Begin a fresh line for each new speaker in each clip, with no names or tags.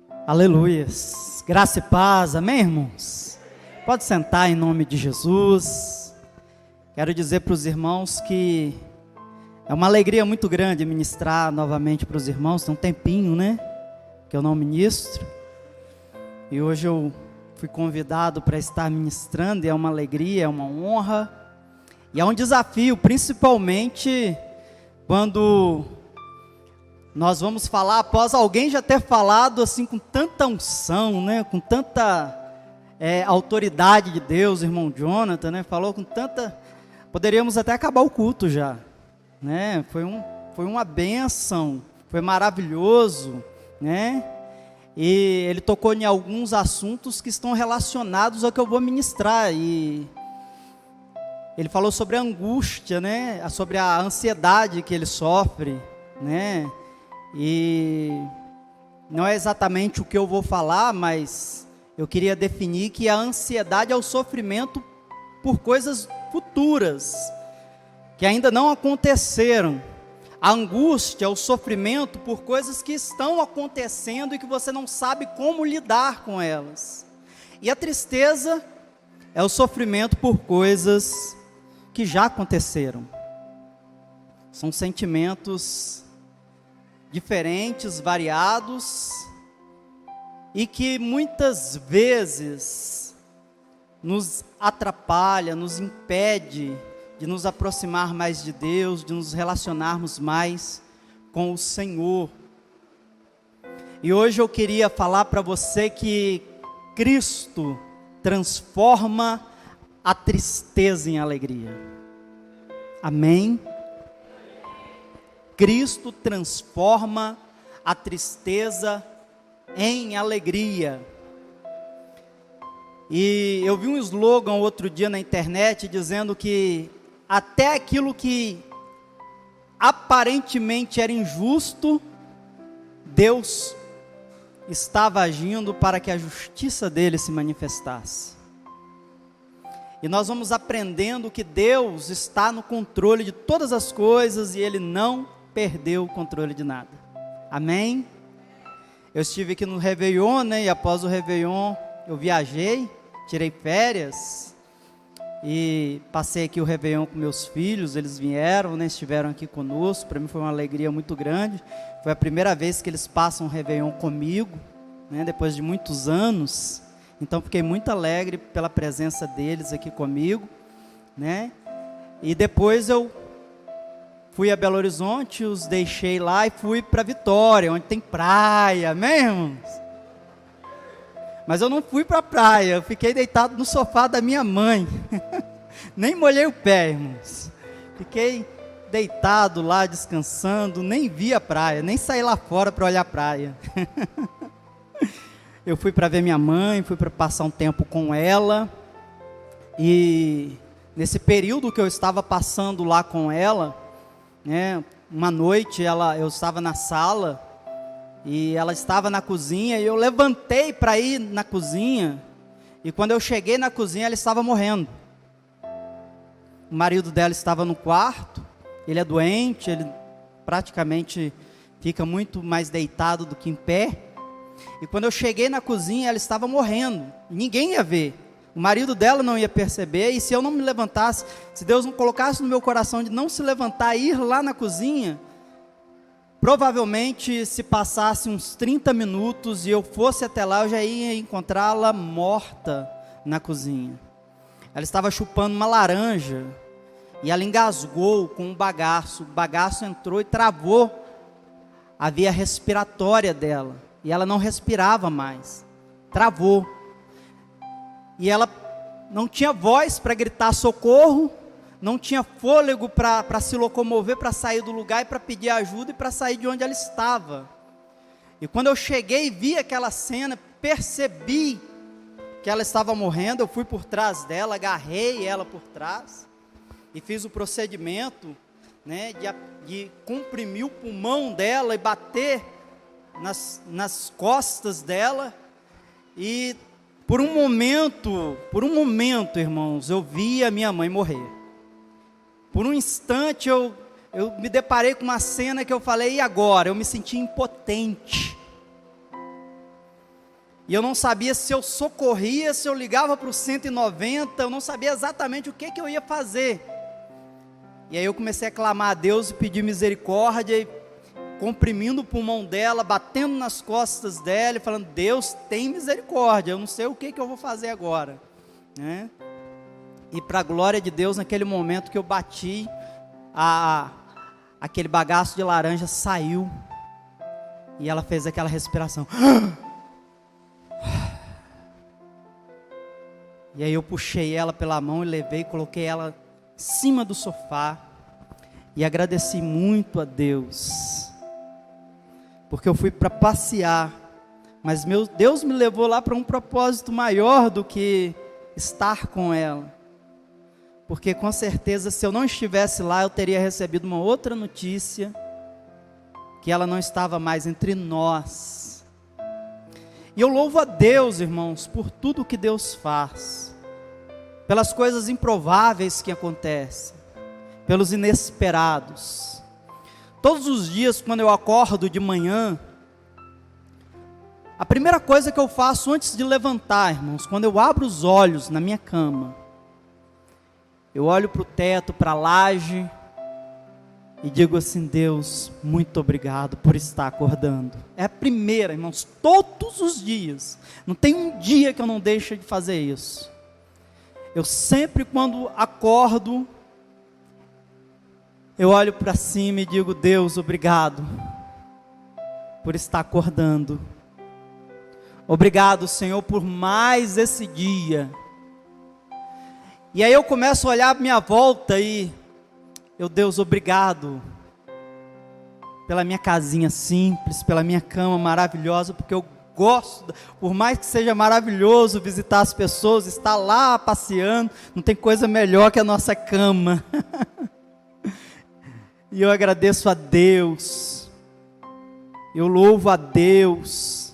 Aleluias, graça e paz, amém, irmãos? Pode sentar em nome de Jesus. Quero dizer para os irmãos que é uma alegria muito grande ministrar novamente para os irmãos. Tem um tempinho, né, que eu não ministro, e hoje eu fui convidado para estar ministrando, e é uma alegria, é uma honra, e é um desafio, principalmente quando nós vamos falar após alguém já ter falado assim com tanta unção, né, com tanta autoridade de Deus. O irmão Jonathan, né, falou com tanta, poderíamos até acabar o culto já, né, foi uma bênção, foi maravilhoso, né, e ele tocou em alguns assuntos que estão relacionados ao que eu vou ministrar, e ele falou sobre a angústia, né, sobre a ansiedade que ele sofre, né, e não é exatamente o que eu vou falar, mas eu queria definir que a ansiedade é o sofrimento por coisas futuras, que ainda não aconteceram. A angústia é o sofrimento por coisas que estão acontecendo e que você não sabe como lidar com elas. E a tristeza é o sofrimento por coisas que já aconteceram. São sentimentos diferentes, variados, e que muitas vezes nos atrapalha, nos impede de nos aproximar mais de Deus, de nos relacionarmos mais com o Senhor. E hoje eu queria falar para você que Cristo transforma a tristeza em alegria. Amém? Cristo transforma a tristeza em alegria. E eu vi um slogan outro dia na internet dizendo que até aquilo que aparentemente era injusto, Deus estava agindo para que a justiça dele se manifestasse. E nós vamos aprendendo que Deus está no controle de todas as coisas e Ele não perdeu o controle de nada. Amém? Eu estive aqui no Réveillon, né, e após o Réveillon eu viajei, tirei férias e passei aqui o Réveillon com meus filhos. Eles vieram, né, estiveram aqui conosco. Para mim foi uma alegria muito grande. Foi a primeira vez que eles passam o Réveillon comigo, né, depois de muitos anos. Então fiquei muito alegre pela presença deles aqui comigo, né? E depois eu fui a Belo Horizonte, os deixei lá e fui para Vitória, onde tem praia, amém, irmãos? Mas eu não fui para a praia, eu fiquei deitado no sofá da minha mãe, nem molhei o pé, irmãos. Fiquei deitado lá, descansando, nem vi a praia, nem saí lá fora para olhar a praia. Eu fui para ver minha mãe, fui para passar um tempo com ela, e nesse período que eu estava passando lá com ela, né, uma noite eu estava na sala, e ela estava na cozinha, e eu levantei para ir na cozinha, e quando eu cheguei na cozinha, ela estava morrendo. O marido dela estava no quarto, ele é doente, ele praticamente fica muito mais deitado do que em pé. E quando eu cheguei na cozinha, ela estava morrendo, ninguém ia ver, o marido dela não ia perceber, e se eu não me levantasse, se Deus não colocasse no meu coração de não se levantar e ir lá na cozinha, provavelmente se passasse uns 30 minutos e eu fosse até lá, eu já ia encontrá-la morta na cozinha. Ela estava chupando uma laranja, e ela engasgou com um bagaço, o bagaço entrou e travou a via respiratória dela, e ela não respirava mais, travou, e ela não tinha voz para gritar socorro, não tinha fôlego para se locomover, para sair do lugar e para pedir ajuda e para sair de onde ela estava. E quando eu cheguei e vi aquela cena, percebi que ela estava morrendo, eu fui por trás dela, agarrei ela por trás e fiz o procedimento, né, de comprimir o pulmão dela e bater nas costas dela. E por um momento, irmãos, eu vi a minha mãe morrer. Por um instante eu me deparei com uma cena que eu falei, e agora? Eu me senti impotente. E eu não sabia se eu socorria, se eu ligava para o 190, eu não sabia exatamente o que eu ia fazer. E aí eu comecei a clamar a Deus e pedir misericórdia, e comprimindo o pulmão dela, batendo nas costas dela, e falando: Deus, tem misericórdia, eu não sei o que eu vou fazer agora, né? E para a glória de Deus, naquele momento que eu bati, aquele bagaço de laranja saiu, e ela fez aquela respiração. E aí eu puxei ela pela mão e levei, coloquei ela em cima do sofá, e agradeci muito a Deus, porque eu fui para passear, mas Deus me levou lá para um propósito maior do que estar com ela, porque com certeza, se eu não estivesse lá, eu teria recebido uma outra notícia, que ela não estava mais entre nós. E eu louvo a Deus, irmãos, por tudo que Deus faz, pelas coisas improváveis que acontecem, pelos inesperados. Todos os dias, quando eu acordo de manhã, a primeira coisa que eu faço antes de levantar, irmãos, quando eu abro os olhos na minha cama, eu olho para o teto, para a laje, e digo assim: Deus, muito obrigado por estar acordando. É a primeira, irmãos, todos os dias. Não tem um dia que eu não deixe de fazer isso. Eu sempre, quando acordo, eu olho para cima e digo: Deus, obrigado por estar acordando. Obrigado, Senhor, por mais esse dia. E aí eu começo a olhar à minha volta e Deus, obrigado pela minha casinha simples, pela minha cama maravilhosa, porque eu gosto, por mais que seja maravilhoso visitar as pessoas, estar lá passeando, não tem coisa melhor que a nossa cama. E eu agradeço a Deus, eu louvo a Deus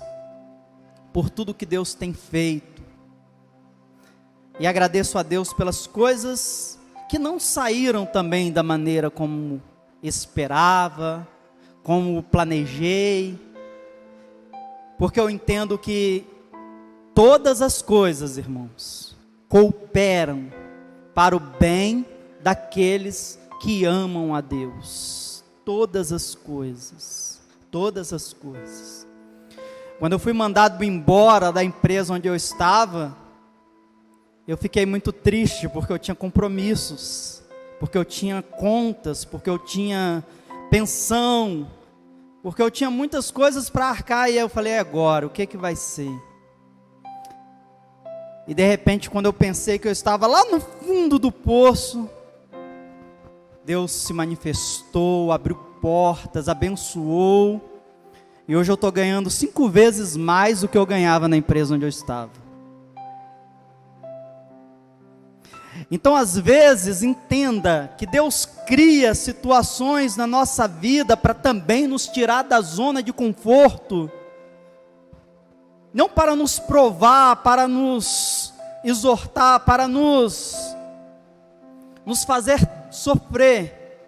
por tudo que Deus tem feito, e agradeço a Deus pelas coisas que não saíram também da maneira como esperava, como planejei, porque eu entendo que todas as coisas, irmãos, cooperam para o bem daqueles que amam a Deus. Todas as coisas, todas as coisas. Quando eu fui mandado embora da empresa onde eu estava, eu fiquei muito triste, porque eu tinha compromissos, porque eu tinha contas, porque eu tinha pensão, porque eu tinha muitas coisas para arcar, e eu falei: agora, o que vai ser? E de repente, quando eu pensei que eu estava lá no fundo do poço, Deus se manifestou, abriu portas, abençoou, e hoje eu estou ganhando 5 vezes mais do que eu ganhava na empresa onde eu estava. Então, às vezes, entenda que Deus cria situações na nossa vida para também nos tirar da zona de conforto, não para nos provar, para nos exortar, para nos fazer sofrer,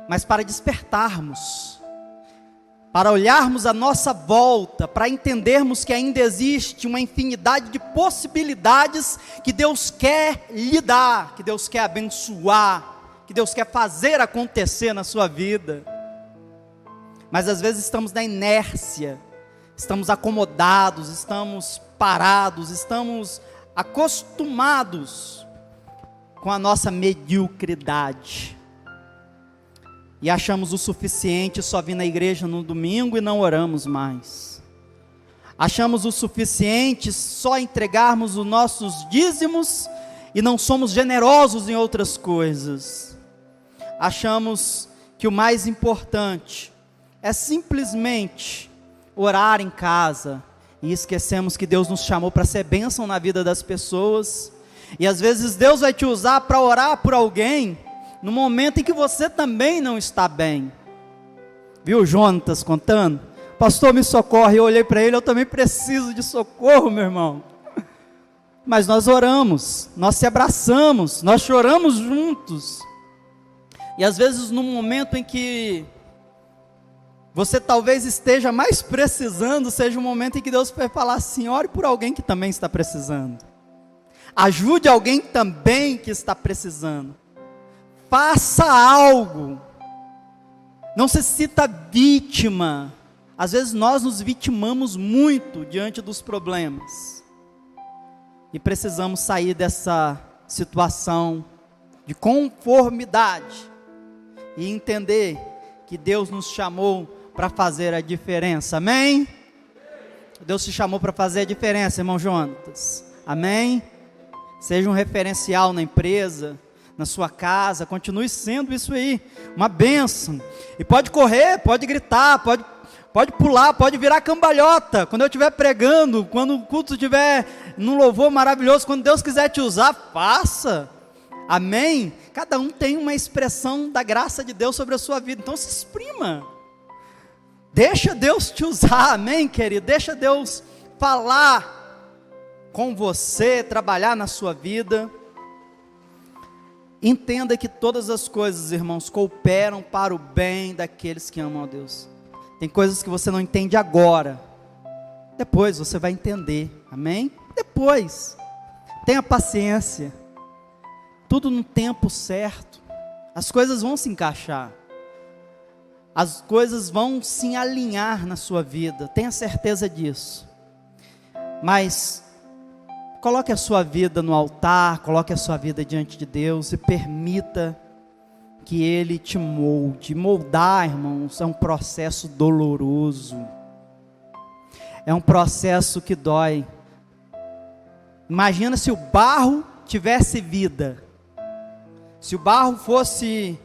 mas para despertarmos, para olharmos à nossa volta, para entendermos que ainda existe uma infinidade de possibilidades que Deus quer lhe dar, que Deus quer abençoar, que Deus quer fazer acontecer na sua vida. Mas às vezes estamos na inércia, estamos acomodados, estamos parados, estamos acostumados com a nossa mediocridade. E achamos o suficiente só vir na igreja no domingo e não oramos mais. Achamos o suficiente só entregarmos os nossos dízimos e não somos generosos em outras coisas. Achamos que o mais importante é simplesmente orar em casa, e esquecemos que Deus nos chamou para ser bênção na vida das pessoas. E às vezes Deus vai te usar para orar por alguém no momento em que você também não está bem. Viu Jonatas contando? Pastor, me socorre. Eu olhei para ele: eu também preciso de socorro, meu irmão. Mas nós oramos, nós se abraçamos, nós choramos juntos. E às vezes no momento em que você talvez esteja mais precisando, seja um momento em que Deus vai falar assim: ore por alguém que também está precisando. Ajude alguém também que está precisando. Faça algo. Não se sinta vítima. Às vezes nós nos vitimamos muito diante dos problemas. E precisamos sair dessa situação de conformidade e entender que Deus nos chamou para fazer a diferença. Amém? Deus te chamou para fazer a diferença, irmão Jonatas. Amém? Seja um referencial na empresa, na sua casa, continue sendo isso aí, uma bênção. E pode correr, pode gritar, pode pular, pode virar cambalhota. Quando eu estiver pregando, quando o culto estiver num louvor maravilhoso, quando Deus quiser te usar, faça. Amém? Cada um tem uma expressão da graça de Deus sobre a sua vida, então se exprima. Deixa Deus te usar, amém, querido? Deixa Deus falar com você, trabalhar na sua vida. Entenda que todas as coisas, irmãos, cooperam para o bem daqueles que amam a Deus. Tem coisas que você não entende agora, depois você vai entender, amém? Depois, tenha paciência, tudo no tempo certo, as coisas vão se encaixar, as coisas vão se alinhar na sua vida, tenha certeza disso. Mas coloque a sua vida no altar, coloque a sua vida diante de Deus e permita que Ele te molde. Moldar, irmãos, é um processo doloroso, é um processo que dói. Imagina se o barro tivesse vida, se o barro fosse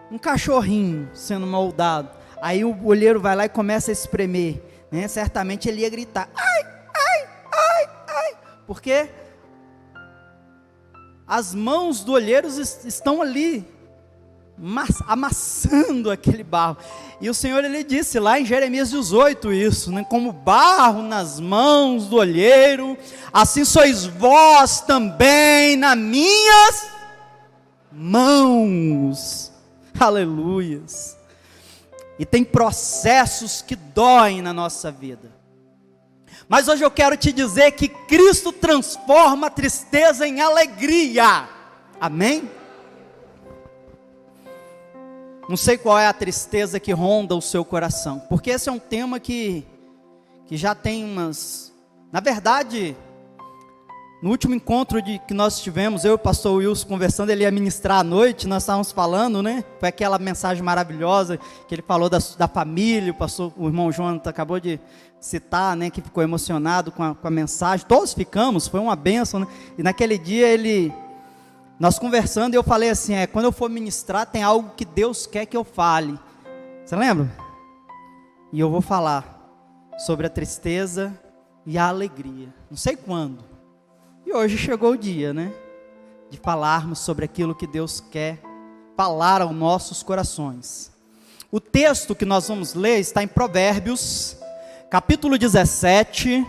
um cachorrinho sendo moldado, aí o olheiro vai lá e começa a espremer, né? Certamente ele ia gritar: ai, ai, ai, ai, porque as mãos do olheiro estão ali, amassando aquele barro. E o Senhor, Ele disse lá em Jeremias 18 isso, né? Como barro nas mãos do olheiro, assim sois vós também nas minhas mãos. Aleluias. E tem processos que doem na nossa vida, mas hoje eu quero te dizer que Cristo transforma a tristeza em alegria. Amém? Não sei qual é a tristeza que ronda o seu coração, porque esse é um tema que já tem umas... Na verdade, no último encontro que nós tivemos, eu e o pastor Wilson conversando, ele ia ministrar à noite, nós estávamos falando, né? Foi aquela mensagem maravilhosa que ele falou da família, o irmão Jonathan acabou de citar, né? Que ficou emocionado com a mensagem, todos ficamos, foi uma bênção, né? E naquele dia nós conversando, e eu falei assim, quando eu for ministrar, tem algo que Deus quer que eu fale. Você lembra? E eu vou falar sobre a tristeza e a alegria. Não sei quando. E hoje chegou o dia, né? De falarmos sobre aquilo que Deus quer falar aos nossos corações. O texto que nós vamos ler está em Provérbios, capítulo 17,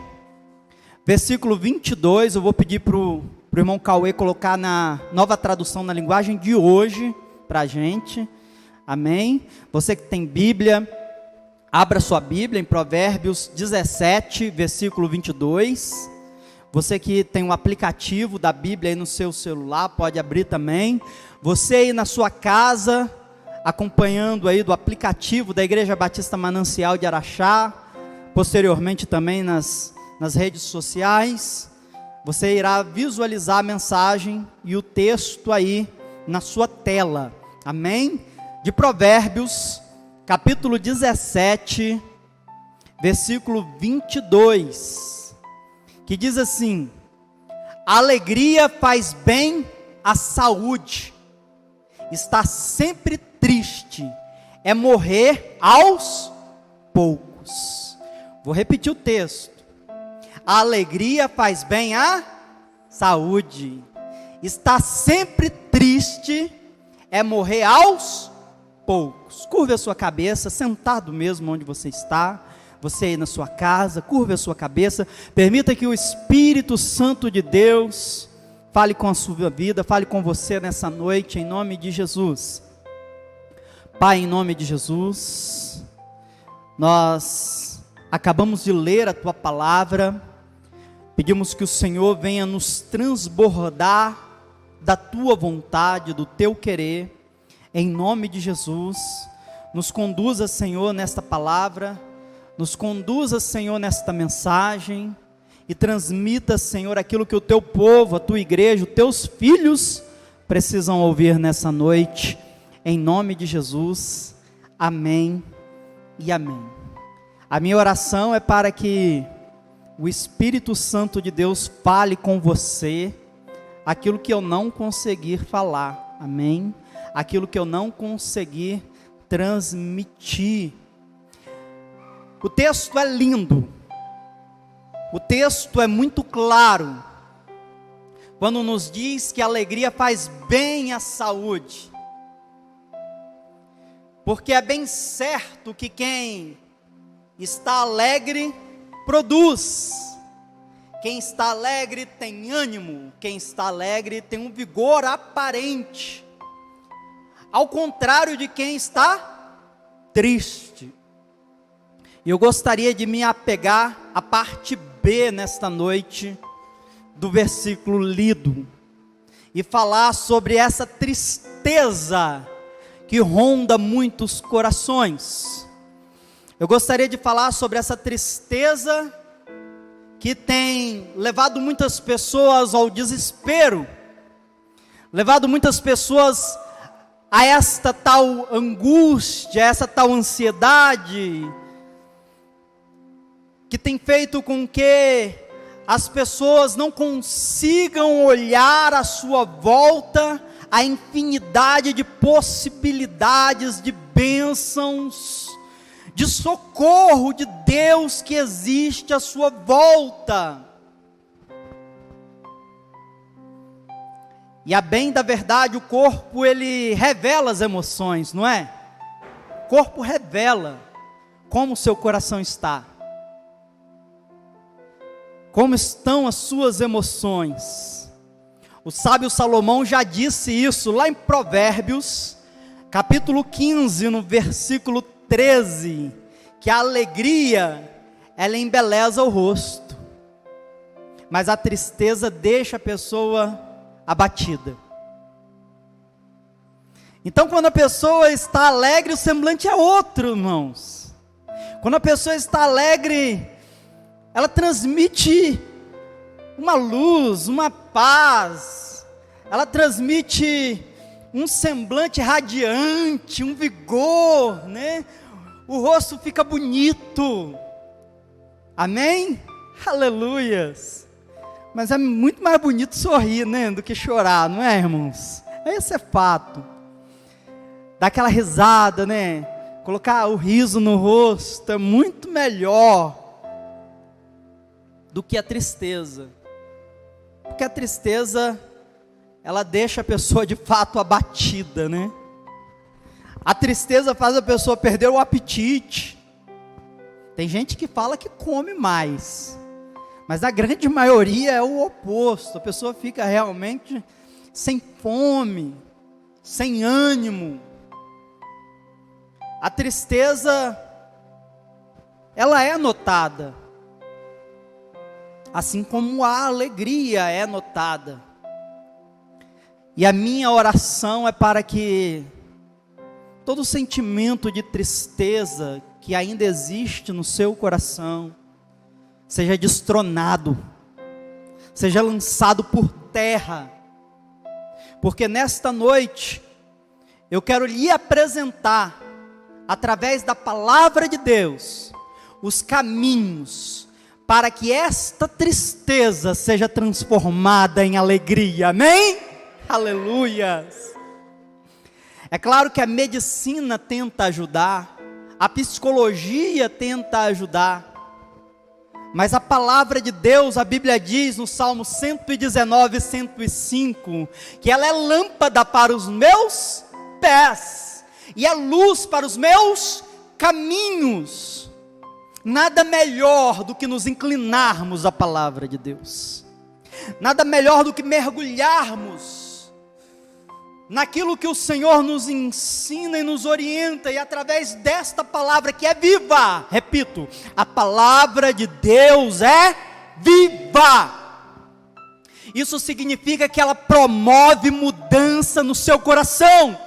versículo 22. Eu vou pedir para o irmão Cauê colocar na nova tradução, na linguagem de hoje, para a gente. Amém? Você que tem Bíblia, abra sua Bíblia em Provérbios 17, versículo 22. Você que tem um aplicativo da Bíblia aí no seu celular, pode abrir também. Você aí na sua casa, acompanhando aí do aplicativo da Igreja Batista Manancial de Araxá, posteriormente também nas redes sociais, você irá visualizar a mensagem e o texto aí na sua tela, amém? De Provérbios, capítulo 17, versículo 22, que diz assim: a alegria faz bem à saúde, estar sempre triste é morrer aos poucos. Vou repetir o texto. A alegria faz bem à saúde, estar sempre triste é morrer aos poucos. Curve a sua cabeça, sentado mesmo onde você está, você aí na sua casa, curve a sua cabeça, permita que o Espírito Santo de Deus fale com a sua vida, fale com você nessa noite, em nome de Jesus. Pai, em nome de Jesus, Nós acabamos de ler a tua palavra, pedimos que o Senhor venha nos transbordar da tua vontade, do teu querer, em nome de Jesus. Nos conduza, Senhor, nesta palavra, nos conduza, Senhor, nesta mensagem, e transmita, Senhor, aquilo que o teu povo, a tua igreja, os teus filhos precisam ouvir nessa noite, em nome de Jesus. Amém e amém. A minha oração é para que o Espírito Santo de Deus fale com você aquilo que eu não conseguir falar, amém? Aquilo que eu não conseguir transmitir. O texto é lindo, o texto é muito claro, quando nos diz que a alegria faz bem à saúde, porque é bem certo que quem está alegre produz, quem está alegre tem ânimo, quem está alegre tem um vigor aparente, ao contrário de quem está triste. E eu gostaria de me apegar à parte B nesta noite, do versículo lido, e falar sobre essa tristeza que ronda muitos corações. Eu gostaria de falar sobre essa tristeza que tem levado muitas pessoas ao desespero, levado muitas pessoas a esta tal angústia, a essa tal ansiedade, que tem feito com que as pessoas não consigam olhar à sua volta a infinidade de possibilidades, de bênçãos, de socorro de Deus que existe à sua volta. E a bem da verdade, o corpo ele revela as emoções, não é? O corpo revela como o seu coração está, como estão as suas emoções. O sábio Salomão já disse isso lá em Provérbios, capítulo 15, no versículo 13, que a alegria, ela embeleza o rosto, mas a tristeza deixa a pessoa abatida. Então, quando a pessoa está alegre, o semblante é outro, irmãos. Quando a pessoa está alegre, ela transmite uma luz, uma paz, ela transmite um semblante radiante, um vigor, né? O rosto fica bonito, amém? Aleluias. Mas é muito mais bonito sorrir, né, do que chorar, não é, irmãos? Esse é fato. Dar aquela risada, né? Colocar o riso no rosto é muito melhor do que a tristeza, porque a tristeza, ela deixa a pessoa de fato abatida, né? A tristeza faz a pessoa perder o apetite. Tem gente que fala que come mais, mas a grande maioria é o oposto. A pessoa fica realmente sem fome, sem ânimo. A tristeza, ela é notada, assim como a alegria é notada. E a minha oração é para que todo sentimento de tristeza que ainda existe no seu coração seja destronado, seja lançado por terra, porque nesta noite eu quero lhe apresentar, através da palavra de Deus, os caminhos para que esta tristeza seja transformada em alegria, amém? Aleluias. É claro que a medicina tenta ajudar, a psicologia tenta ajudar, mas a palavra de Deus, a Bíblia diz no Salmo 119, 105, que ela é lâmpada para os meus pés, e é luz para os meus caminhos. Nada melhor do que nos inclinarmos à palavra de Deus, nada melhor do que mergulharmos naquilo que o Senhor nos ensina e nos orienta, e através desta palavra que é viva, repito, a palavra de Deus é viva. Isso significa que ela promove mudança no seu coração.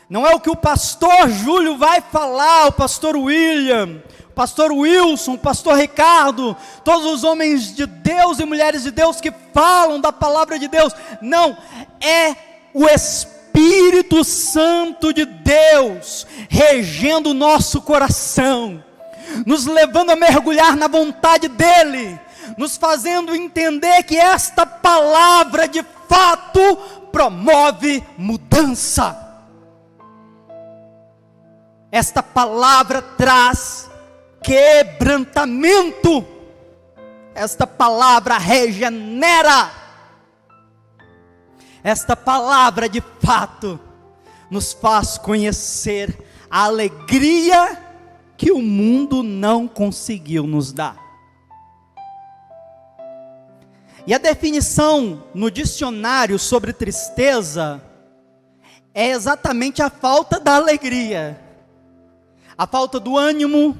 Não é o que o pastor Júlio vai falar, o pastor William, o pastor Wilson, o pastor Ricardo, todos os homens de Deus e mulheres de Deus que falam da palavra de Deus. Não, é o Espírito Santo de Deus regendo o nosso coração, nos levando a mergulhar na vontade dEle, nos fazendo entender que esta palavra de fato promove mudança. Esta palavra traz quebrantamento, esta palavra regenera, esta palavra de fato nos faz conhecer a alegria que o mundo não conseguiu nos dar. E a definição no dicionário sobre tristeza é exatamente a falta da alegria, a falta do ânimo,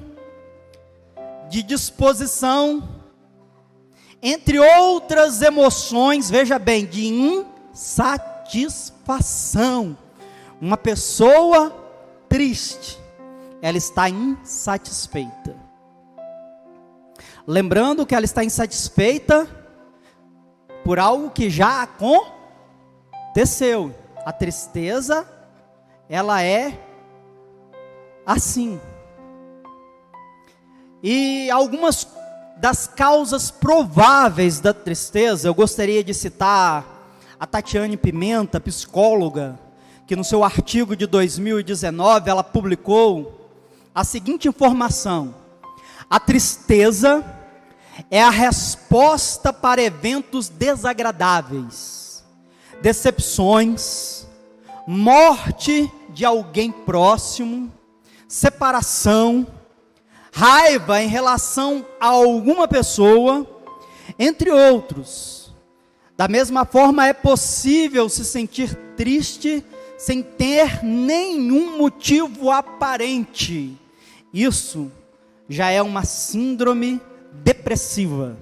de disposição, entre outras emoções, veja bem, de insatisfação. Uma pessoa triste, ela está insatisfeita. Lembrando que ela está insatisfeita por algo que já aconteceu. A tristeza, ela é assim. E algumas das causas prováveis da tristeza, eu gostaria de citar a Tatiane Pimenta, psicóloga, que no seu artigo de 2019, ela publicou a seguinte informação: a tristeza é a resposta para eventos desagradáveis, decepções, morte de alguém próximo, separação, raiva em relação a alguma pessoa, entre outros. Da mesma forma, é possível se sentir triste sem ter nenhum motivo aparente. Isso já é uma síndrome depressiva.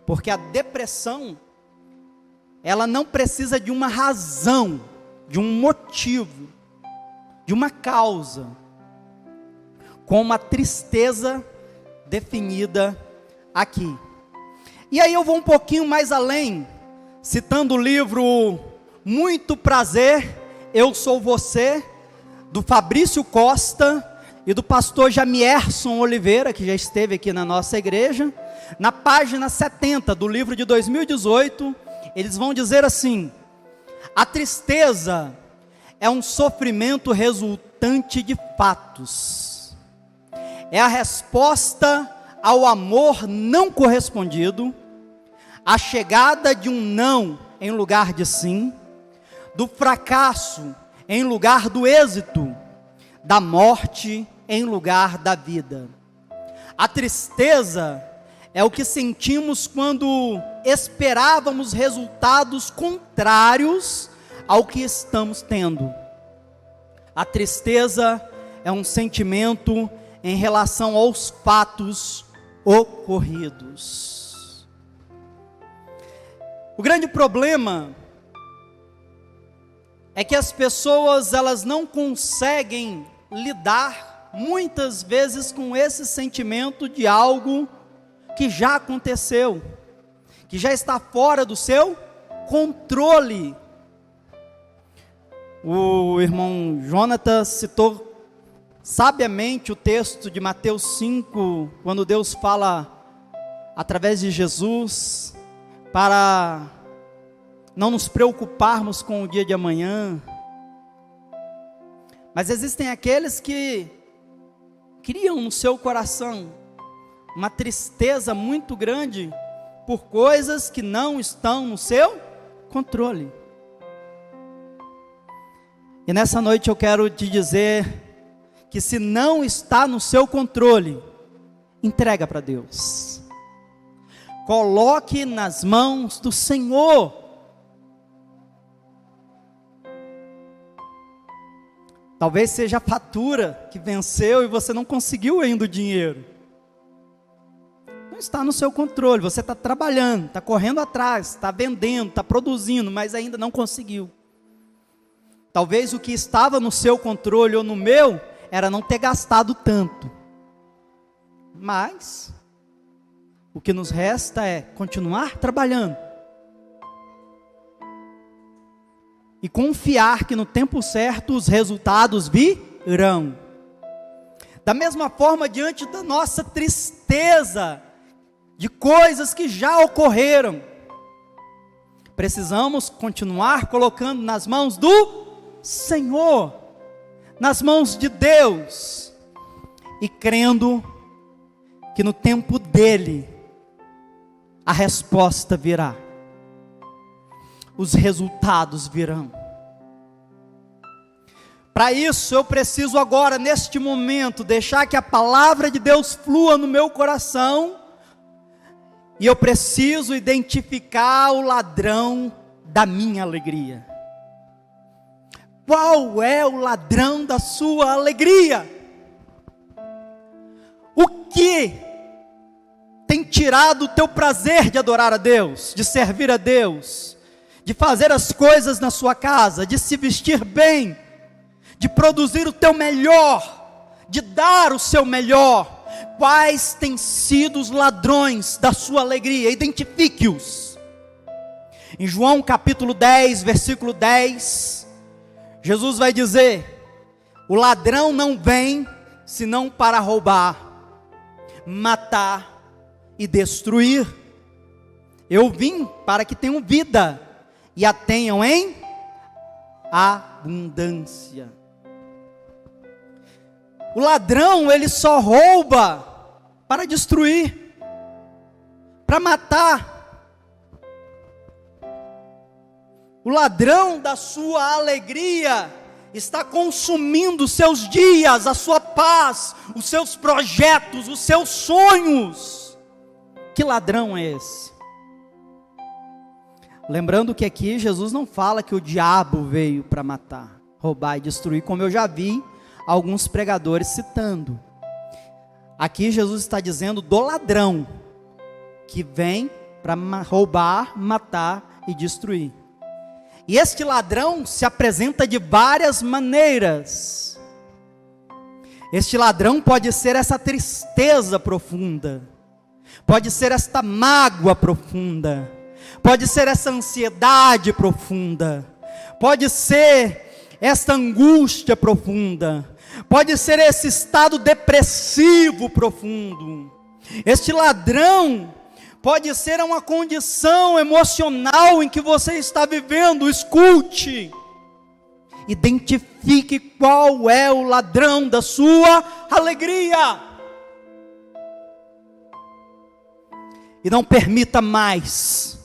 Porque a depressão, ela não precisa de uma razão, de um motivo, de uma causa, como a tristeza definida aqui. E aí eu vou um pouquinho mais além, citando o livro Muito Prazer, Eu Sou Você, do Fabrício Costa e do pastor Jamierson Oliveira, que já esteve aqui na nossa igreja. Na página 70 do livro de 2018, eles vão dizer assim: a tristeza é um sofrimento resultante de fatos, é a resposta ao amor não correspondido, a chegada de um não em lugar de sim, do fracasso em lugar do êxito, da morte em lugar da vida. A tristeza é o que sentimos quando esperávamos resultados contrários ao que estamos tendo. A tristeza é um sentimento em relação aos fatos ocorridos. O grande problema é que as pessoas, elas não conseguem lidar muitas vezes com esse sentimento de algo que já aconteceu, que já está fora do seu controle. O irmão Jonathan citou sabiamente o texto de Mateus 5, quando Deus fala através de Jesus para não nos preocuparmos com o dia de amanhã. Mas existem aqueles que criam no seu coração uma tristeza muito grande por coisas que não estão no seu controle. E nessa noite eu quero te dizer que se não está no seu controle, entrega para Deus. Coloque nas mãos do Senhor. Talvez seja a fatura que venceu e você não conseguiu ainda o dinheiro. Não está no seu controle, você está trabalhando, está correndo atrás, está vendendo, está produzindo, mas ainda não conseguiu. Talvez o que estava no seu controle ou no meu, era não ter gastado tanto. Mas, o que nos resta é continuar trabalhando. E confiar que no tempo certo os resultados virão. Da mesma forma, diante da nossa tristeza, de coisas que já ocorreram, precisamos continuar colocando nas mãos do Senhor, nas mãos de Deus, e crendo que no tempo dele, a resposta virá, os resultados virão. Para isso eu preciso agora, neste momento, deixar que a palavra de Deus flua no meu coração, e eu preciso identificar o ladrão da minha alegria. Qual é o ladrão da sua alegria? O que tem tirado o teu prazer de adorar a Deus, de servir a Deus, de fazer as coisas na sua casa, de se vestir bem, de produzir o teu melhor, de dar o seu melhor? Quais têm sido os ladrões da sua alegria? Identifique-os. Em João capítulo 10, versículo 10, Jesus vai dizer: o ladrão não vem senão para roubar, matar e destruir. Eu vim para que tenham vida e a tenham em abundância. O ladrão, ele só rouba para destruir, para matar. O ladrão da sua alegria está consumindo os seus dias, a sua paz, os seus projetos, os seus sonhos. Que ladrão é esse? Lembrando que aqui Jesus não fala que o diabo veio para matar, roubar e destruir, como eu já vi alguns pregadores citando. Aqui Jesus está dizendo do ladrão, que vem para roubar, matar e destruir. E este ladrão se apresenta de várias maneiras. Este ladrão pode ser essa tristeza profunda, pode ser esta mágoa profunda, pode ser essa ansiedade profunda, pode ser esta angústia profunda, pode ser esse estado depressivo profundo. Este ladrão pode ser uma condição emocional em que você está vivendo. Escute, identifique qual é o ladrão da sua alegria, e não permita mais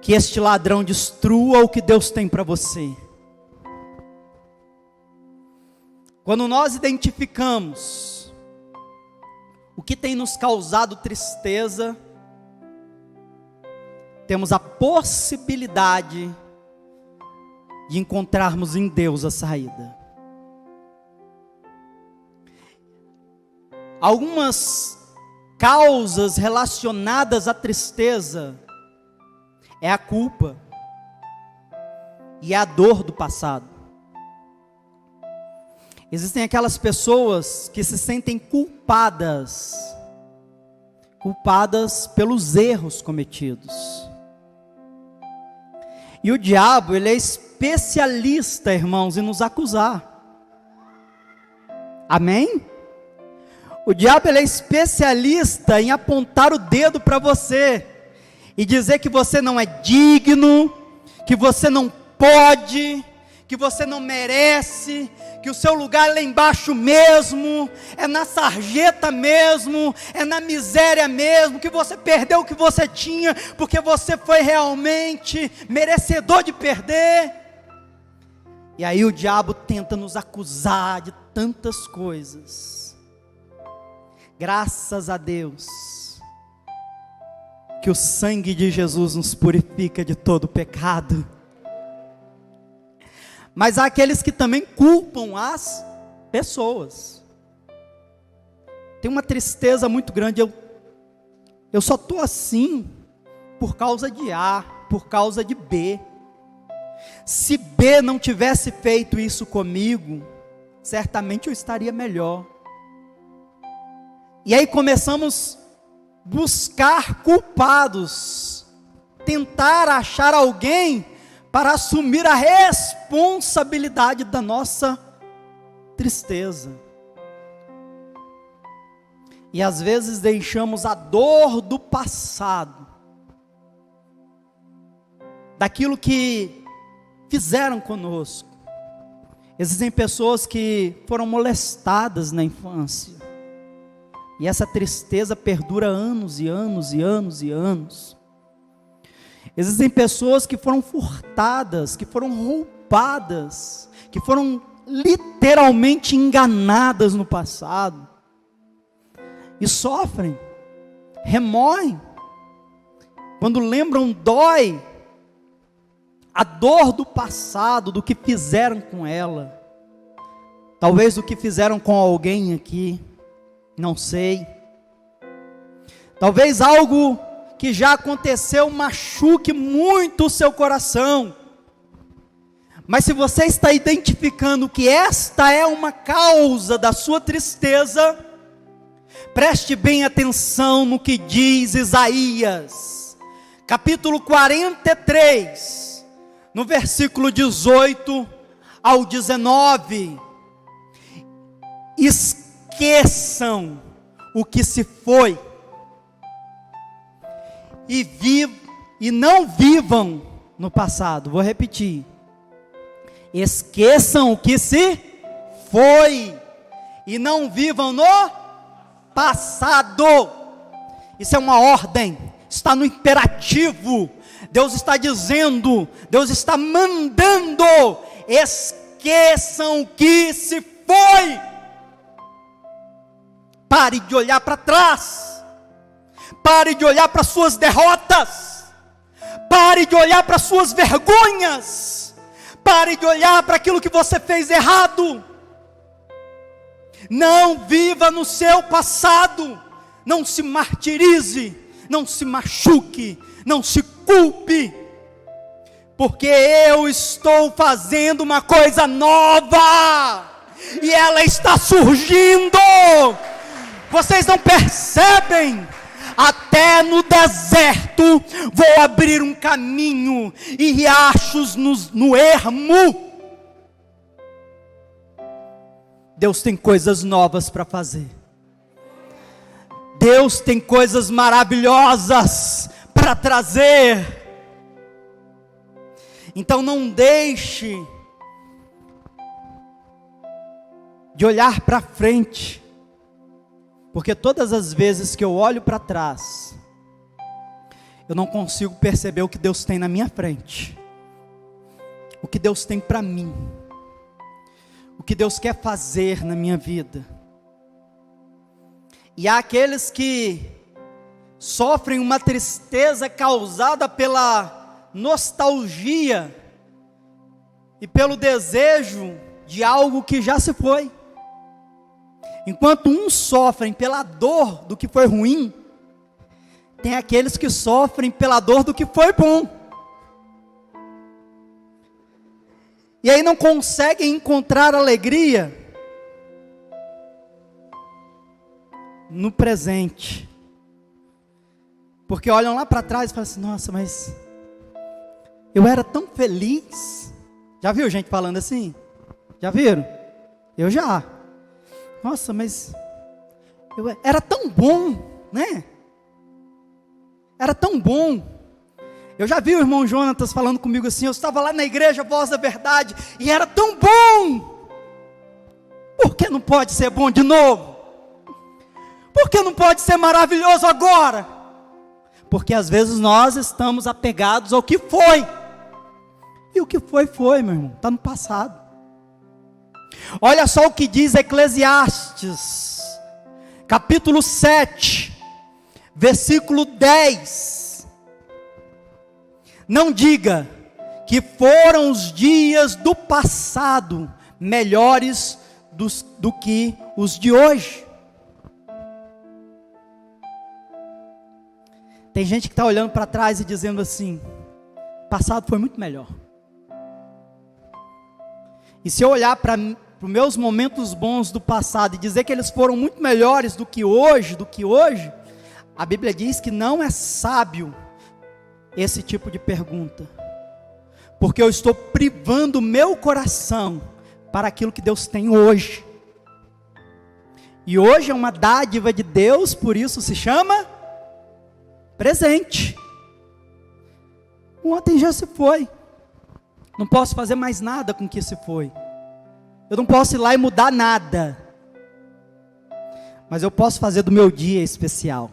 que este ladrão destrua o que Deus tem para você. Quando nós identificamos o que tem nos causado tristeza, temos a possibilidade de encontrarmos em Deus a saída. Algumas causas relacionadas à tristeza é a culpa e a dor do passado. Existem aquelas pessoas que se sentem culpadas pelos erros cometidos. E o diabo, ele é especialista, irmãos, em nos acusar. Amém? O diabo, ele é especialista em apontar o dedo para você e dizer que você não é digno, que você não pode, que você não merece, que o seu lugar é lá embaixo mesmo, é na sarjeta mesmo, é na miséria mesmo, que você perdeu o que você tinha, porque você foi realmente merecedor de perder. E aí o diabo tenta nos acusar de tantas coisas. Graças a Deus, que o sangue de Jesus nos purifica de todo pecado. Mas há aqueles que também culpam as pessoas. Tem uma tristeza muito grande, eu só estou assim por causa de A, por causa de B. Se B não tivesse feito isso comigo, certamente eu estaria melhor. E aí começamos a buscar culpados, tentar achar alguém para assumir a responsabilidade da nossa tristeza. E às vezes deixamos a dor do passado, daquilo que fizeram conosco. Existem pessoas que foram molestadas na infância, e essa tristeza perdura anos e anos e anos e anos. Existem pessoas que foram furtadas, que foram roubadas, que foram literalmente enganadas no passado, e sofrem, remoem, quando lembram, dói, a dor do passado, do que fizeram com ela, talvez do que fizeram com alguém aqui, não sei, talvez algo que já aconteceu machuque muito o seu coração, mas se você está identificando que esta é uma causa da sua tristeza, preste bem atenção no que diz Isaías, capítulo 43, no versículo 18 ao 19, esqueçam o que se foi, e não vivam no passado. Vou repetir, esqueçam o que se foi, e não vivam no passado. Isso é uma ordem, está no imperativo. Deus está dizendo, Deus está mandando, esqueçam o que se foi. Pare de olhar para trás, pare de olhar para suas derrotas, pare de olhar para suas vergonhas, pare de olhar para aquilo que você fez errado. Não viva no seu passado, não se martirize, não se machuque, não se culpe, porque eu estou fazendo uma coisa nova, e ela está surgindo, vocês não percebem? Até no deserto vou abrir um caminho, e riachos no ermo. Deus tem coisas novas para fazer, Deus tem coisas maravilhosas para trazer. Então não deixe de olhar para frente, porque todas as vezes que eu olho para trás, eu não consigo perceber o que Deus tem na minha frente, o que Deus tem para mim, o que Deus quer fazer na minha vida. E há aqueles que sofrem uma tristeza causada pela nostalgia e pelo desejo de algo que já se foi. Enquanto uns sofrem pela dor do que foi ruim, tem aqueles que sofrem pela dor do que foi bom. E aí não conseguem encontrar alegria no presente, porque olham lá para trás e falam assim: nossa, mas eu era tão feliz. Já viu gente falando assim? Já viram? Eu já. Nossa, mas era tão bom, né? Era tão bom. Eu já vi o irmão Jonatas falando comigo assim: eu estava lá na igreja Voz da Verdade, e era tão bom. Por que não pode ser bom de novo? Por que não pode ser maravilhoso agora? Porque às vezes nós estamos apegados ao que foi, e o que foi, meu irmão, está no passado. Olha só o que diz Eclesiastes, capítulo 7, versículo 10. Não diga que foram os dias do passado melhores do que os de hoje. Tem gente que está olhando para trás e dizendo assim: o passado foi muito melhor. E se eu olhar para os meus momentos bons do passado e dizer que eles foram muito melhores do que hoje, a Bíblia diz que não é sábio esse tipo de pergunta, porque eu estou privando o meu coração para aquilo que Deus tem hoje. E hoje é uma dádiva de Deus, por isso se chama presente. Ontem já se foi, não posso fazer mais nada com o que se foi. Eu não posso ir lá e mudar nada, mas eu posso fazer do meu dia especial.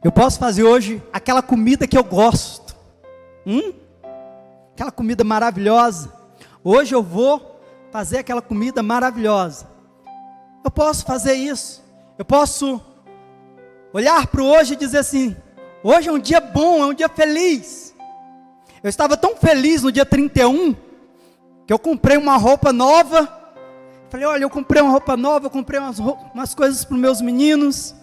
Eu posso fazer hoje aquela comida que eu gosto, aquela comida maravilhosa. Hoje eu vou fazer aquela comida maravilhosa. Eu posso fazer isso. Eu posso olhar para o hoje e dizer assim: hoje é um dia bom, é um dia feliz. Eu estava tão feliz no dia 31, que eu comprei uma roupa nova. Falei: olha, eu comprei uma roupa nova, eu comprei umas coisas para os meus meninos.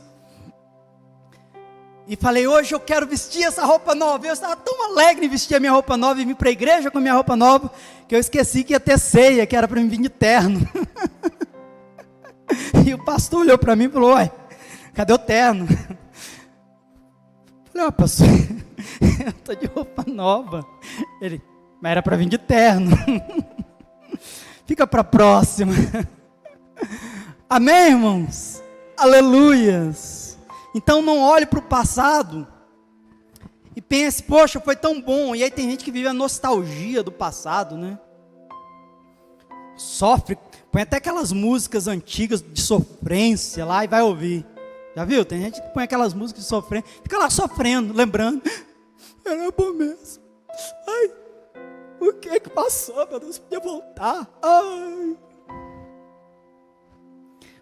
E falei: hoje eu quero vestir essa roupa nova. Eu estava tão alegre em vestir a minha roupa nova e vir para a igreja com a minha roupa nova, que eu esqueci que ia ter ceia, que era para mim vir de terno. E o pastor olhou para mim e falou: ué, cadê o terno? Falei: ó, pastor, eu estou de roupa nova. Ele: mas era para vir de terno. Fica para a próxima. Amém, irmãos? Aleluias. Então não olhe para o passado e pense: poxa, foi tão bom. E aí tem gente que vive a nostalgia do passado, né? Sofre, põe até aquelas músicas antigas de sofrência lá e vai ouvir. Já viu? Tem gente que põe aquelas músicas de sofrência, fica lá sofrendo, lembrando: era bom mesmo. Ai, o que é que passou, meu Deus, podia voltar. Ai.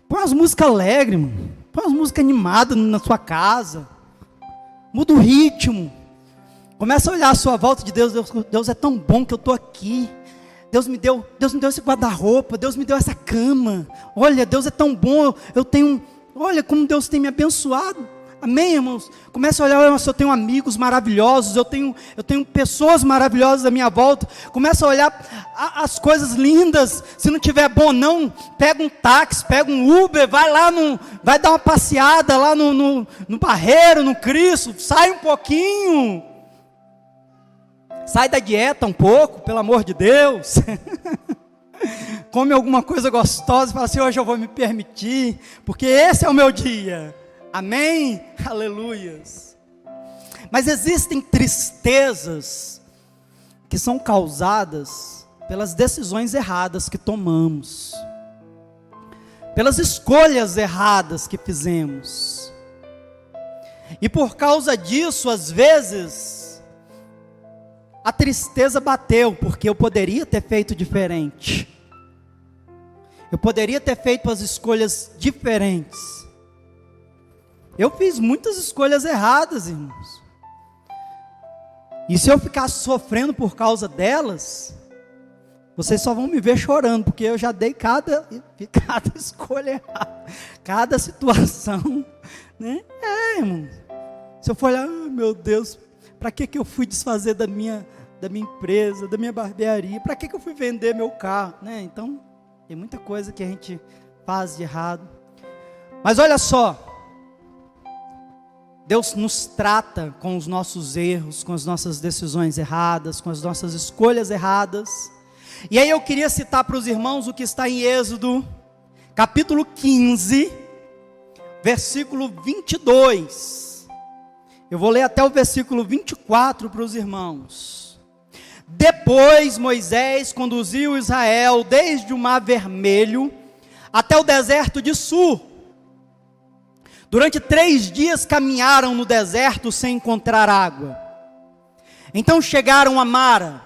Põe umas músicas alegres, mano. Põe umas músicas animadas na sua casa. Muda o ritmo. Começa a olhar a sua volta de Deus. Deus é tão bom que eu estou aqui. Deus me deu esse guarda-roupa. Deus me deu essa cama. Olha, Deus é tão bom. Olha como Deus tem me abençoado. Amém, irmãos? Começa a olhar: eu tenho amigos maravilhosos, eu tenho pessoas maravilhosas à minha volta. Começa a olhar as coisas lindas. Se não tiver bom não, pega um táxi, pega um Uber, vai dar uma passeada lá no Barreiro, no Cristo, sai um pouquinho. Sai da dieta um pouco, pelo amor de Deus. Come alguma coisa gostosa e fala assim: hoje eu vou me permitir, porque esse é o meu dia. Amém? Aleluias. Mas existem tristezas que são causadas pelas decisões erradas que tomamos, pelas escolhas erradas que fizemos. E por causa disso, às vezes, a tristeza bateu, porque eu poderia ter feito diferente. Eu poderia ter feito as escolhas diferentes. Eu fiz muitas escolhas erradas, irmãos. E se eu ficar sofrendo por causa delas, vocês só vão me ver chorando, porque eu já dei cada escolha errada, cada situação, né? Irmãos. Se eu for olhar: meu Deus, para que eu fui desfazer da minha empresa, da minha barbearia? Para que eu fui vender meu carro? Né? Então, tem muita coisa que a gente faz de errado. Mas olha só, Deus nos trata com os nossos erros, com as nossas decisões erradas, com as nossas escolhas erradas. E aí eu queria citar para os irmãos o que está em Êxodo, capítulo 15, versículo 22. Eu vou ler até o versículo 24 para os irmãos. Depois Moisés conduziu Israel desde o Mar Vermelho até o deserto de Sur. Durante 3 dias caminharam no deserto sem encontrar água. Então chegaram a Mara,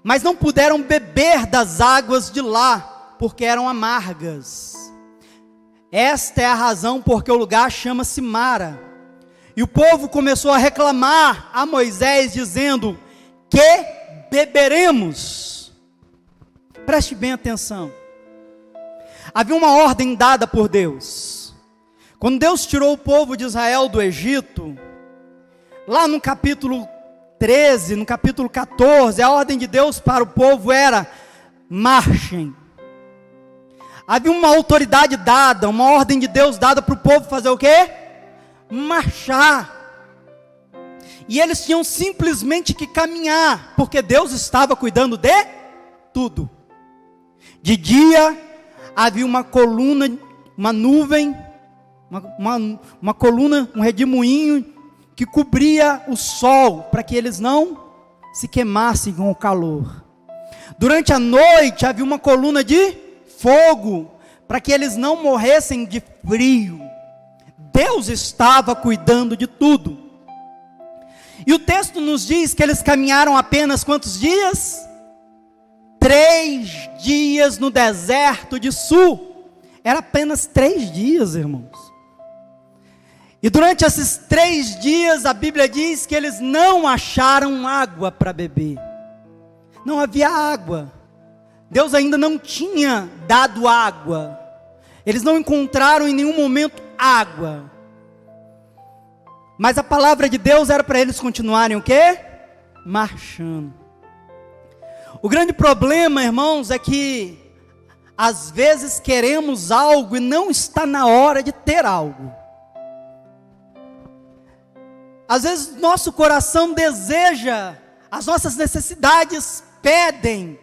mas não puderam beber das águas de lá, porque eram amargas. Esta é a razão porque o lugar chama-se Mara. E o povo começou a reclamar a Moisés, dizendo: que beberemos. Preste bem atenção. Havia uma ordem dada por Deus. Quando Deus tirou o povo de Israel do Egito, lá no capítulo 13, no capítulo 14, a ordem de Deus para o povo era: marchem. Havia uma autoridade dada, uma ordem de Deus dada para o povo fazer o quê? Marchar. E eles tinham simplesmente que caminhar, porque Deus estava cuidando de tudo. De dia havia uma coluna, uma nuvem, uma coluna, um redemoinho que cobria o sol, para que eles não se queimassem com o calor. Durante a noite havia uma coluna de fogo, para que eles não morressem de frio. Deus estava cuidando de tudo. E o texto nos diz que eles caminharam apenas quantos dias? 3 dias no deserto de Sul. Era apenas 3 dias, irmãos. E durante esses 3 dias, a Bíblia diz que eles não acharam água para beber. Não havia água. Deus ainda não tinha dado água. Eles não encontraram em nenhum momento água. Mas a palavra de Deus era para eles continuarem o quê? Marchando. O grande problema, irmãos, é que às vezes queremos algo e não está na hora de ter algo. Às vezes nosso coração deseja, as nossas necessidades pedem.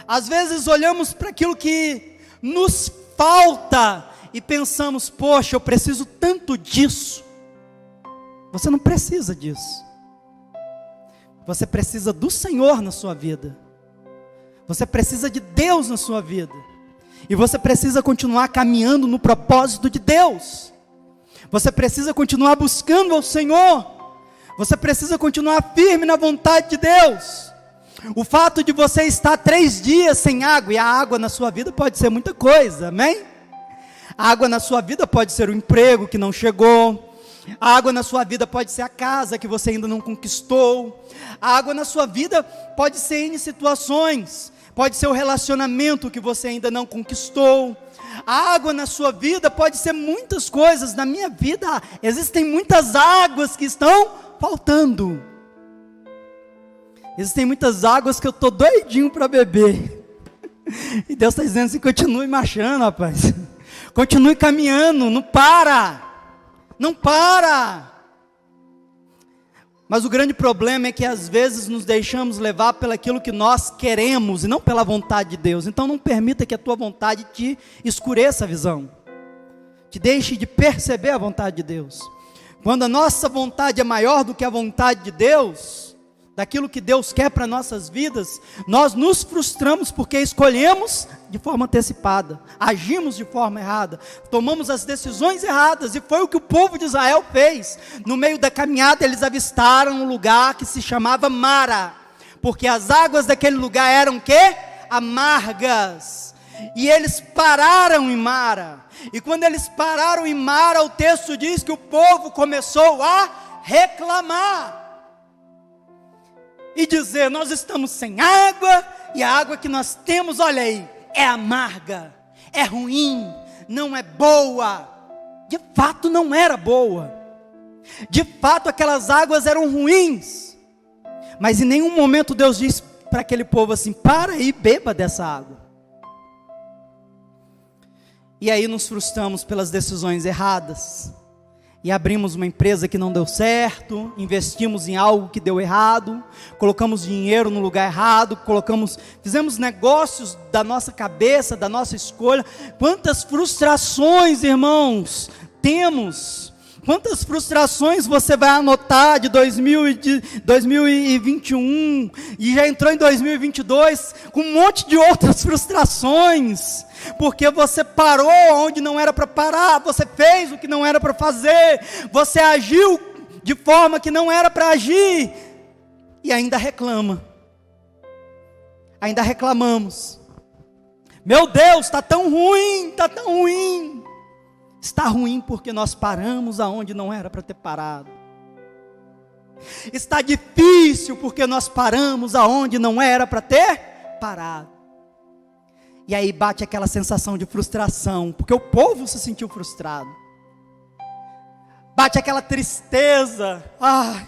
Às vezes olhamos para aquilo que nos falta e pensamos: poxa, eu preciso tanto disso. Você não precisa disso. Você precisa do Senhor na sua vida. Você precisa de Deus na sua vida. E você precisa continuar caminhando no propósito de Deus. Você precisa continuar buscando ao Senhor. Você precisa continuar firme na vontade de Deus. O fato de você estar 3 dias sem água, e a água na sua vida pode ser muita coisa, amém? A água na sua vida pode ser o emprego que não chegou. A água na sua vida pode ser a casa que você ainda não conquistou. A água na sua vida pode ser em situações. Pode ser o relacionamento que você ainda não conquistou. A água na sua vida pode ser muitas coisas. Na minha vida existem muitas águas que estão faltando. Existem muitas águas que eu estou doidinho para beber. E Deus está dizendo assim: continue marchando, rapaz. Continue caminhando, não para. Não para. Mas o grande problema é que às vezes nos deixamos levar pelaquilo que nós queremos e não pela vontade de Deus. Então não permita que a tua vontade te escureça a visão. Te deixe de perceber a vontade de Deus. Quando a nossa vontade é maior do que a vontade de Deus, daquilo que Deus quer para nossas vidas, nós nos frustramos porque escolhemos de forma antecipada, agimos de forma errada, tomamos as decisões erradas, e foi o que o povo de Israel fez. No meio da caminhada eles avistaram um lugar que se chamava Mara, porque as águas daquele lugar eram o quê? Amargas. E eles pararam em Mara, e quando eles pararam em Mara, o texto diz que o povo começou a reclamar, e dizer: nós estamos sem água, e a água que nós temos, olha aí, é amarga, é ruim, não é boa. De fato não era boa, de fato aquelas águas eram ruins, mas em nenhum momento Deus disse para aquele povo assim: para aí, beba dessa água. E aí nos frustramos pelas decisões erradas, e abrimos uma empresa que não deu certo, investimos em algo que deu errado, colocamos dinheiro no lugar errado, fizemos negócios da nossa cabeça, da nossa escolha. Quantas frustrações, irmãos, temos? Quantas frustrações você vai anotar de 2021, e já entrou em 2022, com um monte de outras frustrações, porque você parou onde não era para parar, você fez o que não era para fazer, você agiu de forma que não era para agir, e ainda reclama, ainda reclamamos. Meu Deus, está tão ruim, está tão ruim. Está ruim porque nós paramos aonde não era para ter parado. Está difícil porque nós paramos aonde não era para ter parado. E aí bate aquela sensação de frustração, porque o povo se sentiu frustrado. Bate aquela tristeza. Ai,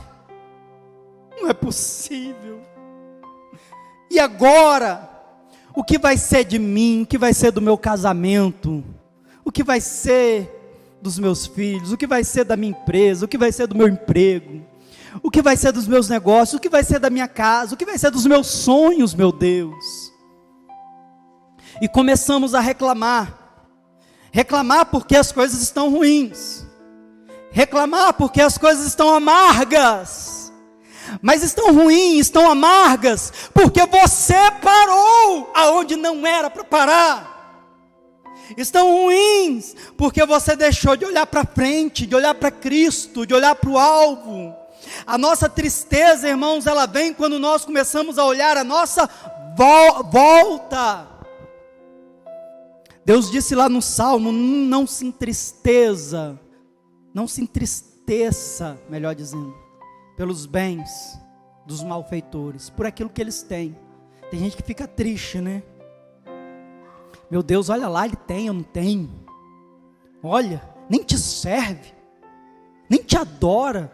não é possível. E agora? O que vai ser de mim? O que vai ser do meu casamento? O que vai ser dos meus filhos? O que vai ser da minha empresa? O que vai ser do meu emprego? O que vai ser dos meus negócios? O que vai ser da minha casa? O que vai ser dos meus sonhos, meu Deus? E começamos a reclamar. Reclamar porque as coisas estão ruins. Reclamar porque as coisas estão amargas. Mas estão ruins, estão amargas, porque você parou aonde não era para parar. Estão ruins, porque você deixou de olhar para frente, de olhar para Cristo, de olhar para o alvo. A nossa tristeza, irmãos, ela vem quando nós começamos a olhar a nossa volta. Deus disse lá no Salmo, não se entristeça, melhor dizendo, pelos bens dos malfeitores, por aquilo que eles têm. Tem gente que fica triste, né? Meu Deus, olha lá, ele tem, eu não tenho. Olha, nem te serve, nem te adora,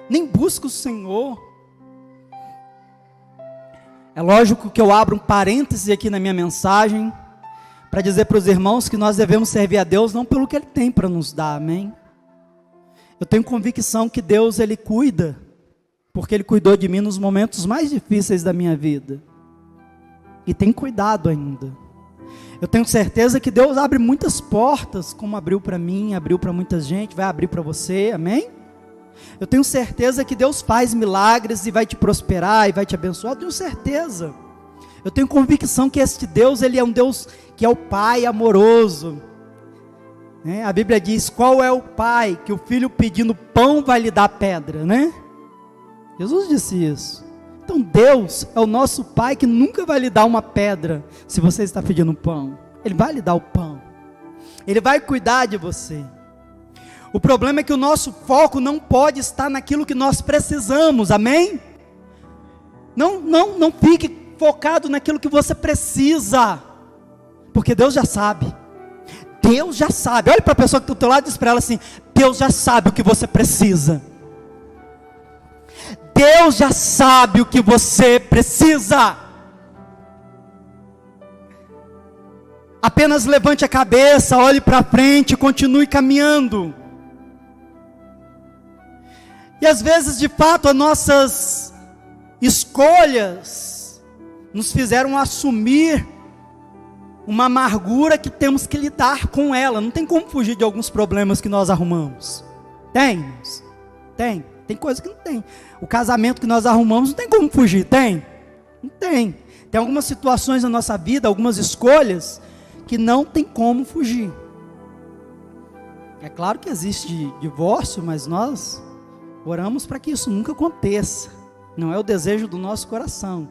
nem busca o Senhor. É lógico que eu abro um parêntese aqui na minha mensagem, para dizer para os irmãos que nós devemos servir a Deus não pelo que Ele tem para nos dar, amém? Eu tenho convicção que Deus, Ele cuida, porque Ele cuidou de mim nos momentos mais difíceis da minha vida, e tem cuidado ainda. Eu tenho certeza que Deus abre muitas portas, como abriu para mim, abriu para muita gente, vai abrir para você, amém? Eu tenho certeza que Deus faz milagres e vai te prosperar e vai te abençoar, eu tenho certeza. Eu tenho convicção que este Deus, Ele é um Deus que é o Pai amoroso. A Bíblia diz, qual é o pai que o filho pedindo pão vai lhe dar pedra, né? Jesus disse isso. Então Deus é o nosso Pai que nunca vai lhe dar uma pedra, se você está pedindo pão. Ele vai lhe dar o pão. Ele vai cuidar de você. O problema é que o nosso foco não pode estar naquilo que nós precisamos, amém? Não fique focado naquilo que você precisa, porque Deus já sabe. Deus já sabe. Olha para a pessoa que está do teu lado e diz para ela assim, Deus já sabe o que você precisa. Deus já sabe o que você precisa. Apenas levante a cabeça, olhe para frente, continue caminhando. E às vezes, de fato, as nossas escolhas nos fizeram assumir uma amargura que temos que lidar com ela. Não tem como fugir de alguns problemas que nós arrumamos. Tem coisa que não tem. O casamento que nós arrumamos não tem como fugir, tem? Não tem. Tem algumas situações na nossa vida, algumas escolhas que não tem como fugir. É claro que existe divórcio, mas nós oramos para que isso nunca aconteça. Não é o desejo do nosso coração.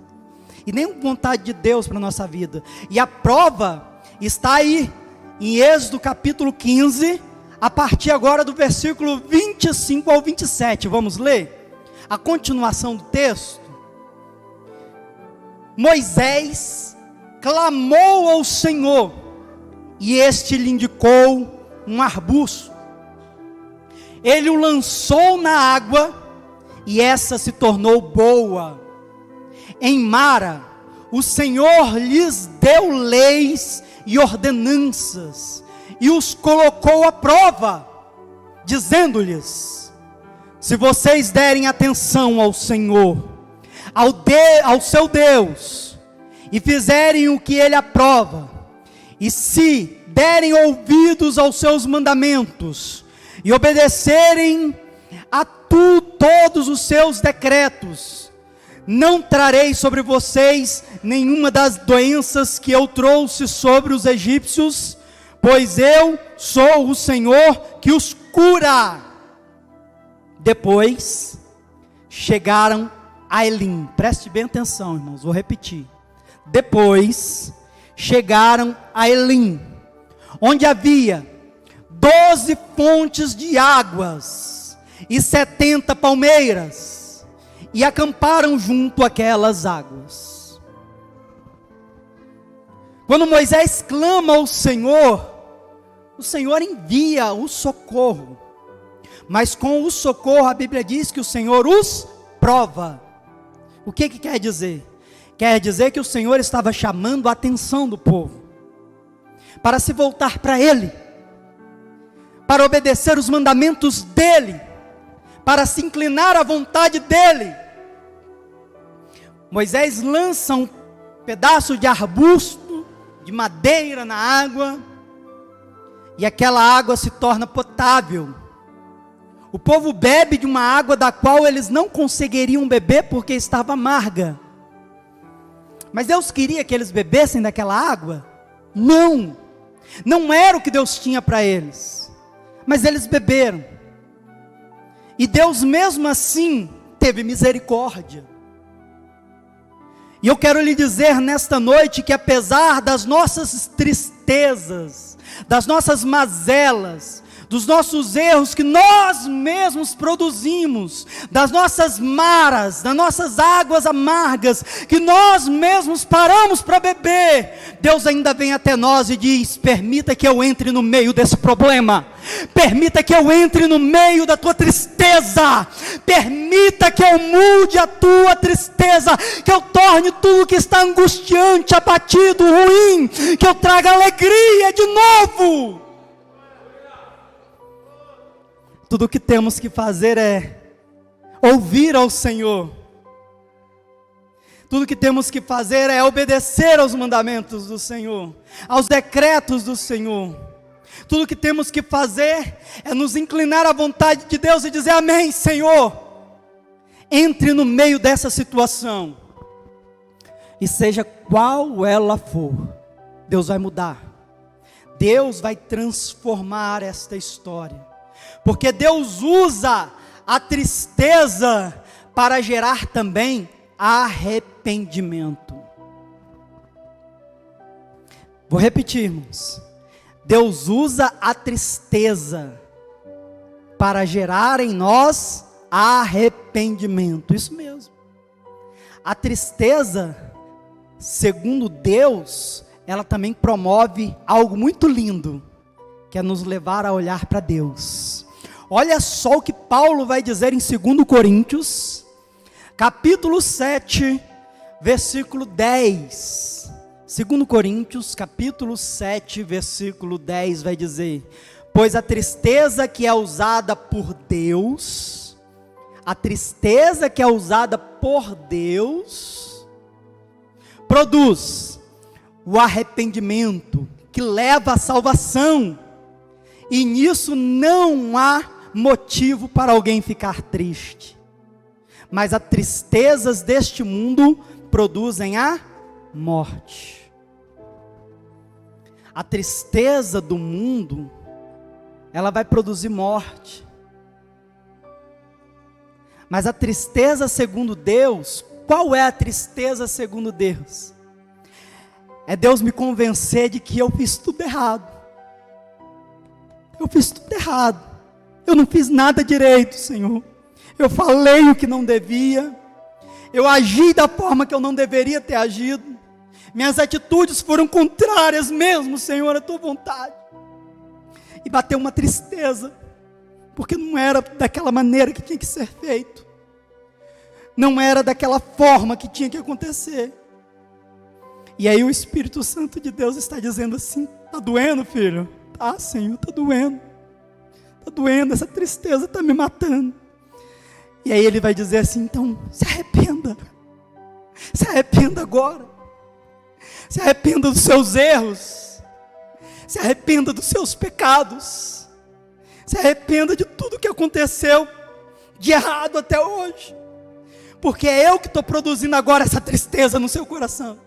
E nem vontade de Deus para a nossa vida. E a prova está aí, em Êxodo capítulo 15, a partir agora do versículo 25 ao 27. Vamos ler? A continuação do texto. Moisés clamou ao Senhor, e este lhe indicou um arbusto. Ele o lançou na água, e essa se tornou boa. Em Mara, o Senhor lhes deu leis e ordenanças, e os colocou à prova, dizendo-lhes: se vocês derem atenção ao Senhor, ao seu Deus, e fizerem o que Ele aprova, e se derem ouvidos aos seus mandamentos, e obedecerem a todos os seus decretos, não trarei sobre vocês nenhuma das doenças que eu trouxe sobre os egípcios, pois eu sou o Senhor que os cura. Depois chegaram a Elim. Preste bem atenção, irmãos, vou repetir. Depois chegaram a Elim, onde havia 12 fontes de águas e 70 palmeiras. e acamparam junto àquelas águas. Quando Moisés clama ao Senhor, o Senhor envia o socorro. Mas com o socorro, a Bíblia diz que o Senhor os prova. O que quer dizer? Quer dizer que o Senhor estava chamando a atenção do povo para se voltar para Ele, para obedecer os mandamentos dEle, para se inclinar à vontade dEle. Moisés lança um pedaço de arbusto, de madeira na água, e aquela água se torna potável. O povo bebe de uma água da qual eles não conseguiriam beber porque estava amarga. Mas Deus queria que eles bebessem daquela água? Não, não era o que Deus tinha para eles, mas eles beberam, e Deus mesmo assim teve misericórdia. E eu quero lhe dizer nesta noite que apesar das nossas tristezas, das nossas mazelas, dos nossos erros que nós mesmos produzimos, das nossas maras, das nossas águas amargas, que nós mesmos paramos para beber, Deus ainda vem até nós e diz: permita que eu entre no meio desse problema, permita que eu entre no meio da tua tristeza, permita que eu mude a tua tristeza, que eu torne tudo que está angustiante, abatido, ruim, que eu traga alegria de novo. Tudo o que temos que fazer é ouvir ao Senhor. Tudo o que temos que fazer é obedecer aos mandamentos do Senhor, aos decretos do Senhor. Tudo o que temos que fazer é nos inclinar à vontade de Deus e dizer: amém, Senhor. Entre no meio dessa situação, e seja qual ela for, Deus vai mudar. Deus vai transformar esta história. Porque Deus usa a tristeza para gerar também arrependimento. Vou repetir, irmãos. Deus usa a tristeza para gerar em nós arrependimento. Isso mesmo. A tristeza, segundo Deus, ela também promove algo muito lindo, que é nos levar a olhar para Deus. Olha só o que Paulo vai dizer em 2 Coríntios, capítulo 7, versículo 10. 2 Coríntios, capítulo 7, versículo 10, vai dizer: pois a tristeza que é usada por Deus, a tristeza que é usada por Deus, produz o arrependimento que leva à salvação, e nisso não há motivo para alguém ficar triste. Mas as tristezas deste mundo produzem a morte. A tristeza do mundo, ela vai produzir morte. Mas a tristeza segundo Deus, qual é a tristeza segundo Deus? É Deus me convencer de que eu fiz tudo errado. Eu fiz tudo errado. Eu não fiz nada direito, Senhor. Eu falei o que não devia. Eu agi da forma que eu não deveria ter agido. Minhas atitudes foram contrárias mesmo, Senhor, à tua vontade. E bateu uma tristeza, porque não era daquela maneira que tinha que ser feito. Não era daquela forma que tinha que acontecer. E aí o Espírito Santo de Deus está dizendo assim: está doendo, filho? Tá, Senhor, está doendo. Está doendo, essa tristeza está me matando. E aí ele vai dizer assim: então, se arrependa. Se arrependa agora. Se arrependa dos seus erros. Se arrependa dos seus pecados. Se arrependa de tudo que aconteceu de errado até hoje. Porque é eu que estou produzindo agora essa tristeza no seu coração.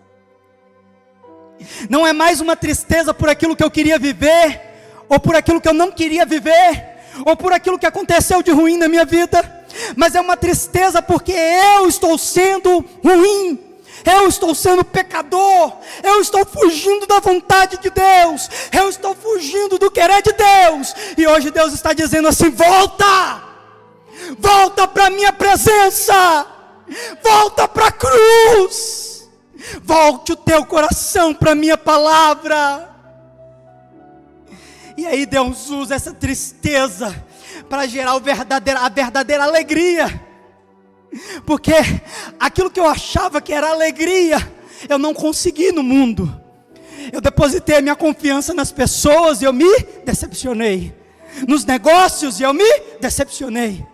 Não é mais uma tristeza por aquilo que eu queria viver, ou por aquilo que eu não queria viver, ou por aquilo que aconteceu de ruim na minha vida, mas é uma tristeza porque eu estou sendo ruim, eu estou sendo pecador, eu estou fugindo da vontade de Deus, eu estou fugindo do querer de Deus, e hoje Deus está dizendo assim: volta para a minha presença, Volta para a cruz. Volte o teu coração para a minha palavra. E aí Deus usa essa tristeza para gerar a verdadeira alegria. Porque aquilo que eu achava que era alegria, eu não consegui no mundo. Eu depositei a minha confiança nas pessoas e eu me decepcionei. Nos negócios e eu me decepcionei.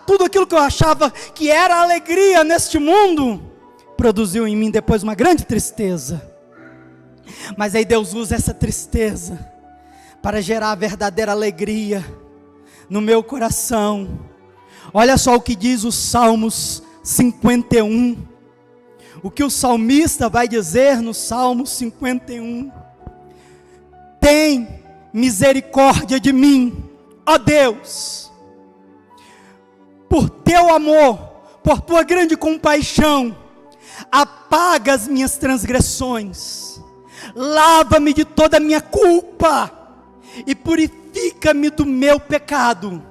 Tudo aquilo que eu achava que era alegria neste mundo, produziu em mim depois uma grande tristeza. Mas aí Deus usa essa tristeza para gerar a verdadeira alegria no meu coração. Olha só o que diz os Salmos 51. O que o salmista vai dizer no Salmo 51. Tem misericórdia de mim, ó Deus, por teu amor, por tua grande compaixão, apaga as minhas transgressões, lava-me de toda a minha culpa, e purifica-me do meu pecado,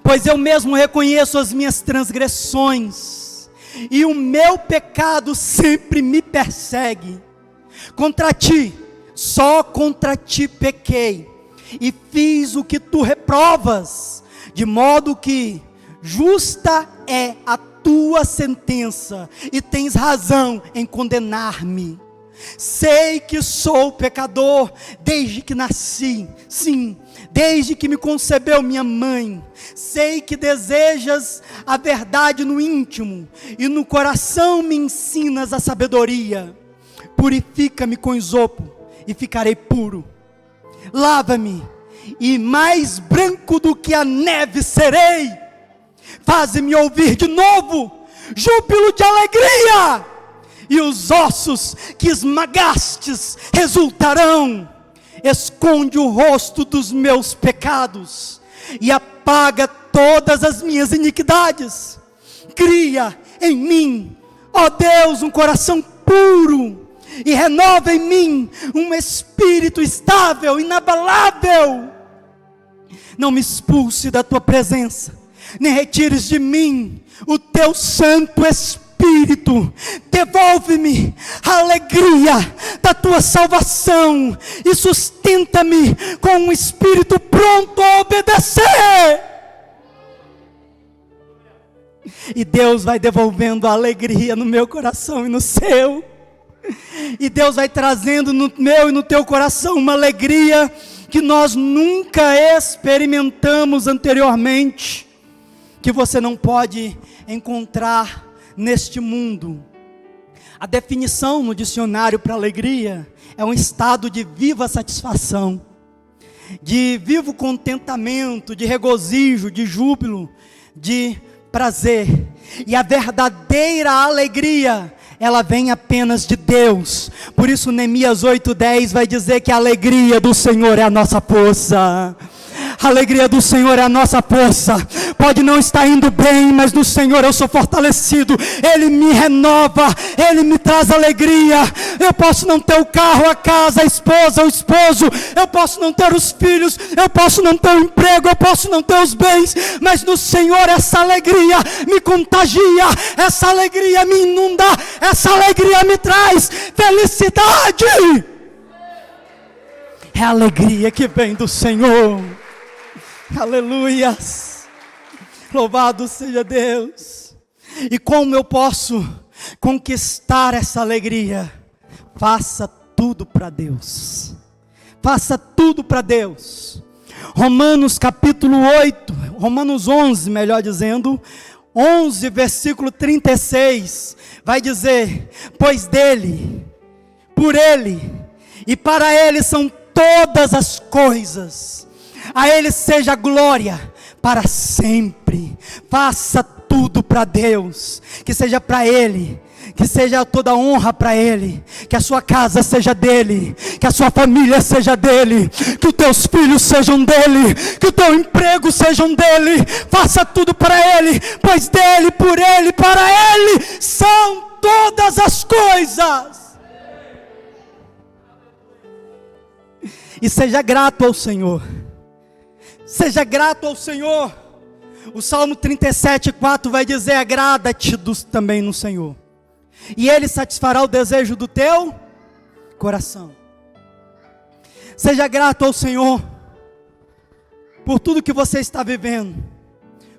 pois eu mesmo reconheço as minhas transgressões, e o meu pecado sempre me persegue. Contra ti, só contra ti pequei, e fiz o que tu reprovas, de modo que justa é a tua sentença, e tens razão em condenar-me. Sei que sou pecador desde que nasci, sim, desde que me concebeu minha mãe. Sei que desejas a verdade no íntimo, e no coração me ensinas a sabedoria. Purifica-me com isopo, e ficarei puro. Lava-me, e mais branco do que a neve serei. Faze-me ouvir de novo júbilo de alegria, e os ossos que esmagastes resultarão. Esconde o rosto dos meus pecados, e apaga todas as minhas iniquidades. Cria em mim, ó Deus, um coração puro, e renova em mim um espírito estável, inabalável. Não me expulse da tua presença, nem retires de mim o teu Santo Espírito. Devolve-me a alegria da tua salvação, e sustenta-me com um espírito pronto a obedecer. E Deus vai devolvendo a alegria no meu coração e no seu. E Deus vai trazendo no meu e no teu coração uma alegria que nós nunca experimentamos anteriormente, que você não pode encontrar neste mundo. A definição no dicionário para alegria é um estado de viva satisfação, de vivo contentamento, de regozijo, de júbilo, de prazer. E a verdadeira alegria, ela vem apenas de Deus. Por isso Neemias 8:10 vai dizer que a alegria do Senhor é a nossa força. A alegria do Senhor é a nossa força. Pode não estar indo bem, mas no Senhor eu sou fortalecido. Ele me renova, Ele me traz alegria. Eu posso não ter o carro, a casa, a esposa, o esposo, eu posso não ter os filhos, eu posso não ter o emprego, eu posso não ter os bens, mas no Senhor essa alegria me contagia, essa alegria me inunda, essa alegria me traz felicidade. É a alegria que vem do Senhor. Aleluias, louvado seja Deus. E como eu posso conquistar essa alegria? Faça tudo para Deus, faça tudo para Deus. Romanos capítulo 8, Romanos 11, melhor dizendo, 11 versículo 36, vai dizer: pois dele, por ele e para ele são todas as coisas, a Ele seja glória para sempre. Faça tudo para Deus, que seja para Ele, que seja toda honra para Ele, que a sua casa seja dEle, que a sua família seja dEle, que os teus filhos sejam dEle, que o teu emprego sejam dEle. Faça tudo para Ele, pois dEle, por Ele, para Ele são todas as coisas. E seja grato ao Senhor. Seja grato ao Senhor, O Salmo 37:4 vai dizer: agrada-te também no Senhor, e Ele satisfará o desejo do teu coração. Seja grato ao Senhor por tudo que você está vivendo,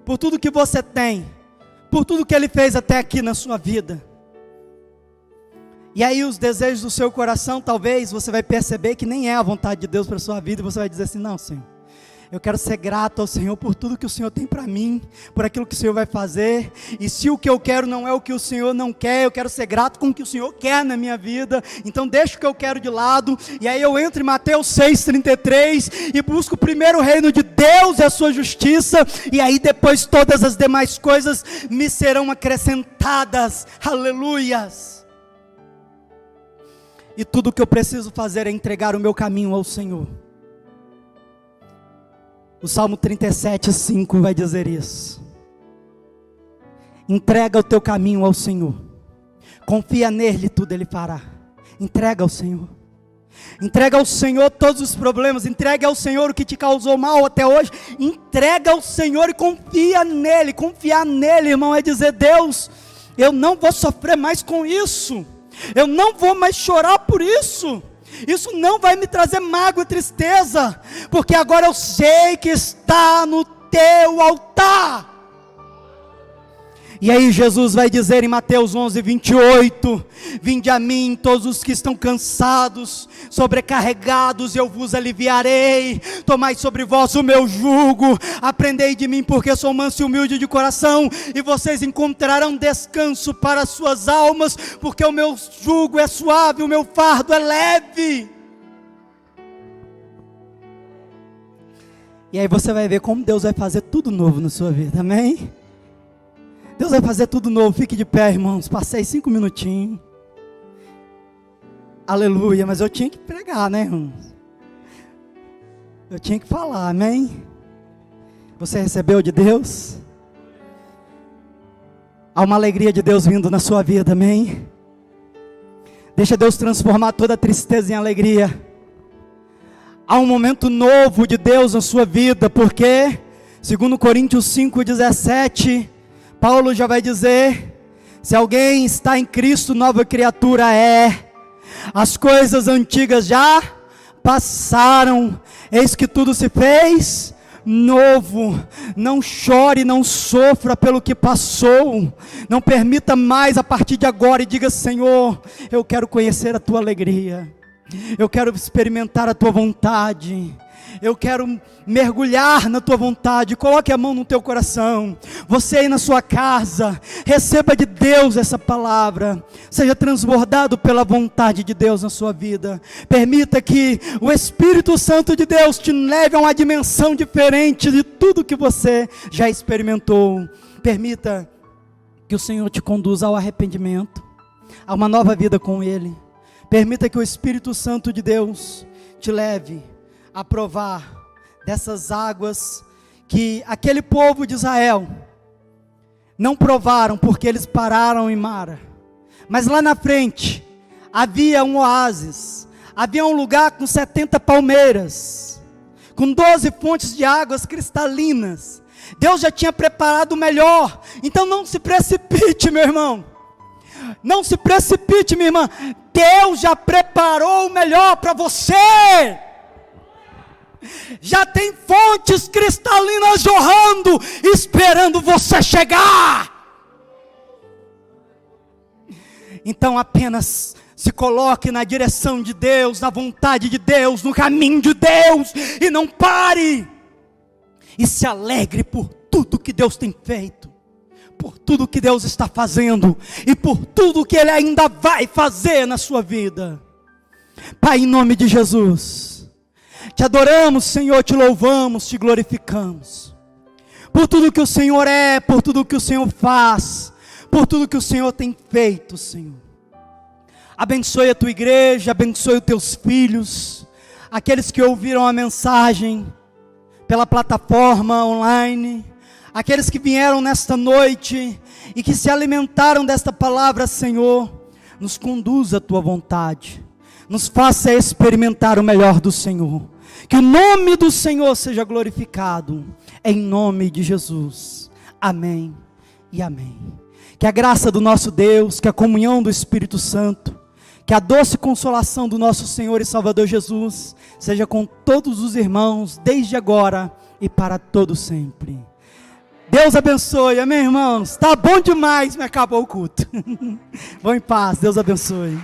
por tudo que você tem, por tudo que Ele fez até aqui na sua vida. E aí os desejos do seu coração, talvez você vai perceber que nem é a vontade de Deus para a sua vida, e você vai dizer assim: não, Senhor, eu quero ser grato ao Senhor por tudo que o Senhor tem para mim, por aquilo que o Senhor vai fazer, e se o que eu quero não é o que o Senhor não quer, eu quero ser grato com o que o Senhor quer na minha vida, então deixa o que eu quero de lado, e aí eu entro em Mateus 6:33, e busco primeiro o reino de Deus e a sua justiça, e aí depois todas as demais coisas me serão acrescentadas, aleluias. E tudo o que eu preciso fazer é entregar o meu caminho ao Senhor. O Salmo 37:5 vai dizer isso. Entrega o teu caminho ao Senhor, confia nele, tudo Ele fará. Entrega ao Senhor. Entrega ao Senhor todos os problemas, entrega ao Senhor o que te causou mal até hoje, entrega ao Senhor e confia nele. Confiar nele, irmão, é dizer: Deus, eu não vou sofrer mais com isso, eu não vou mais chorar por isso, isso não vai me trazer mágoa e tristeza, porque agora eu sei que está no teu altar. E aí Jesus vai dizer em Mateus 11:28, vinde a mim todos os que estão cansados, sobrecarregados, eu vos aliviarei, tomai sobre vós o meu jugo, aprendei de mim, porque sou manso e humilde de coração, e vocês encontrarão descanso para as suas almas, porque o meu jugo é suave, o meu fardo é leve. E aí você vai ver como Deus vai fazer tudo novo na sua vida, amém? Deus vai fazer tudo novo. Fique de pé, irmãos. Passei 5 minutinhos. Aleluia. Mas eu tinha que pregar, né, irmãos? Eu tinha que falar, amém? Você recebeu de Deus? Há uma alegria de Deus vindo na sua vida, amém? Deixa Deus transformar toda tristeza em alegria. Há um momento novo de Deus na sua vida, porque, segundo Coríntios 5:17, Paulo já vai dizer: se alguém está em Cristo, nova criatura é, as coisas antigas já passaram, eis que tudo se fez novo. Não chore, não sofra pelo que passou, não permita mais a partir de agora, e diga: Senhor, eu quero conhecer a tua alegria, eu quero experimentar a tua vontade, eu quero mergulhar na tua vontade. Coloque a mão no teu coração, você aí na sua casa, receba de Deus essa palavra, seja transbordado pela vontade de Deus na sua vida. Permita que o Espírito Santo de Deus te leve a uma dimensão diferente de tudo que você já experimentou. Permita que o Senhor te conduza ao arrependimento, a uma nova vida com Ele. Permita que o Espírito Santo de Deus te leve a provar dessas águas que aquele povo de Israel não provaram, porque eles pararam em Mara. Mas lá na frente havia um oásis, havia um lugar com 70 palmeiras, com 12 fontes de águas cristalinas. Deus já tinha preparado o melhor. Então não se precipite, meu irmão, não se precipite, minha irmã. Deus já preparou o melhor para você. Já tem fontes cristalinas jorrando, esperando você chegar. Então apenas se coloque na direção de Deus, na vontade de Deus, no caminho de Deus, e não pare. E se alegre por tudo que Deus tem feito, por tudo que Deus está fazendo, e por tudo que Ele ainda vai fazer na sua vida. Pai, em nome de Jesus, te adoramos, Senhor, te louvamos, te glorificamos, por tudo que o Senhor é, por tudo que o Senhor faz, por tudo que o Senhor tem feito, Senhor. Abençoe a tua igreja, abençoe os teus filhos, aqueles que ouviram a mensagem pela plataforma online, aqueles que vieram nesta noite e que se alimentaram desta palavra. Senhor, nos conduza à tua vontade, nos faça experimentar o melhor do Senhor. Que o nome do Senhor seja glorificado, em nome de Jesus. Amém e amém. Que a graça do nosso Deus, que a comunhão do Espírito Santo, que a doce consolação do nosso Senhor e Salvador Jesus, seja com todos os irmãos, desde agora e para todo sempre. Deus abençoe, amém, irmãos? Tá bom demais, me acabou o culto. Vão em paz, Deus abençoe.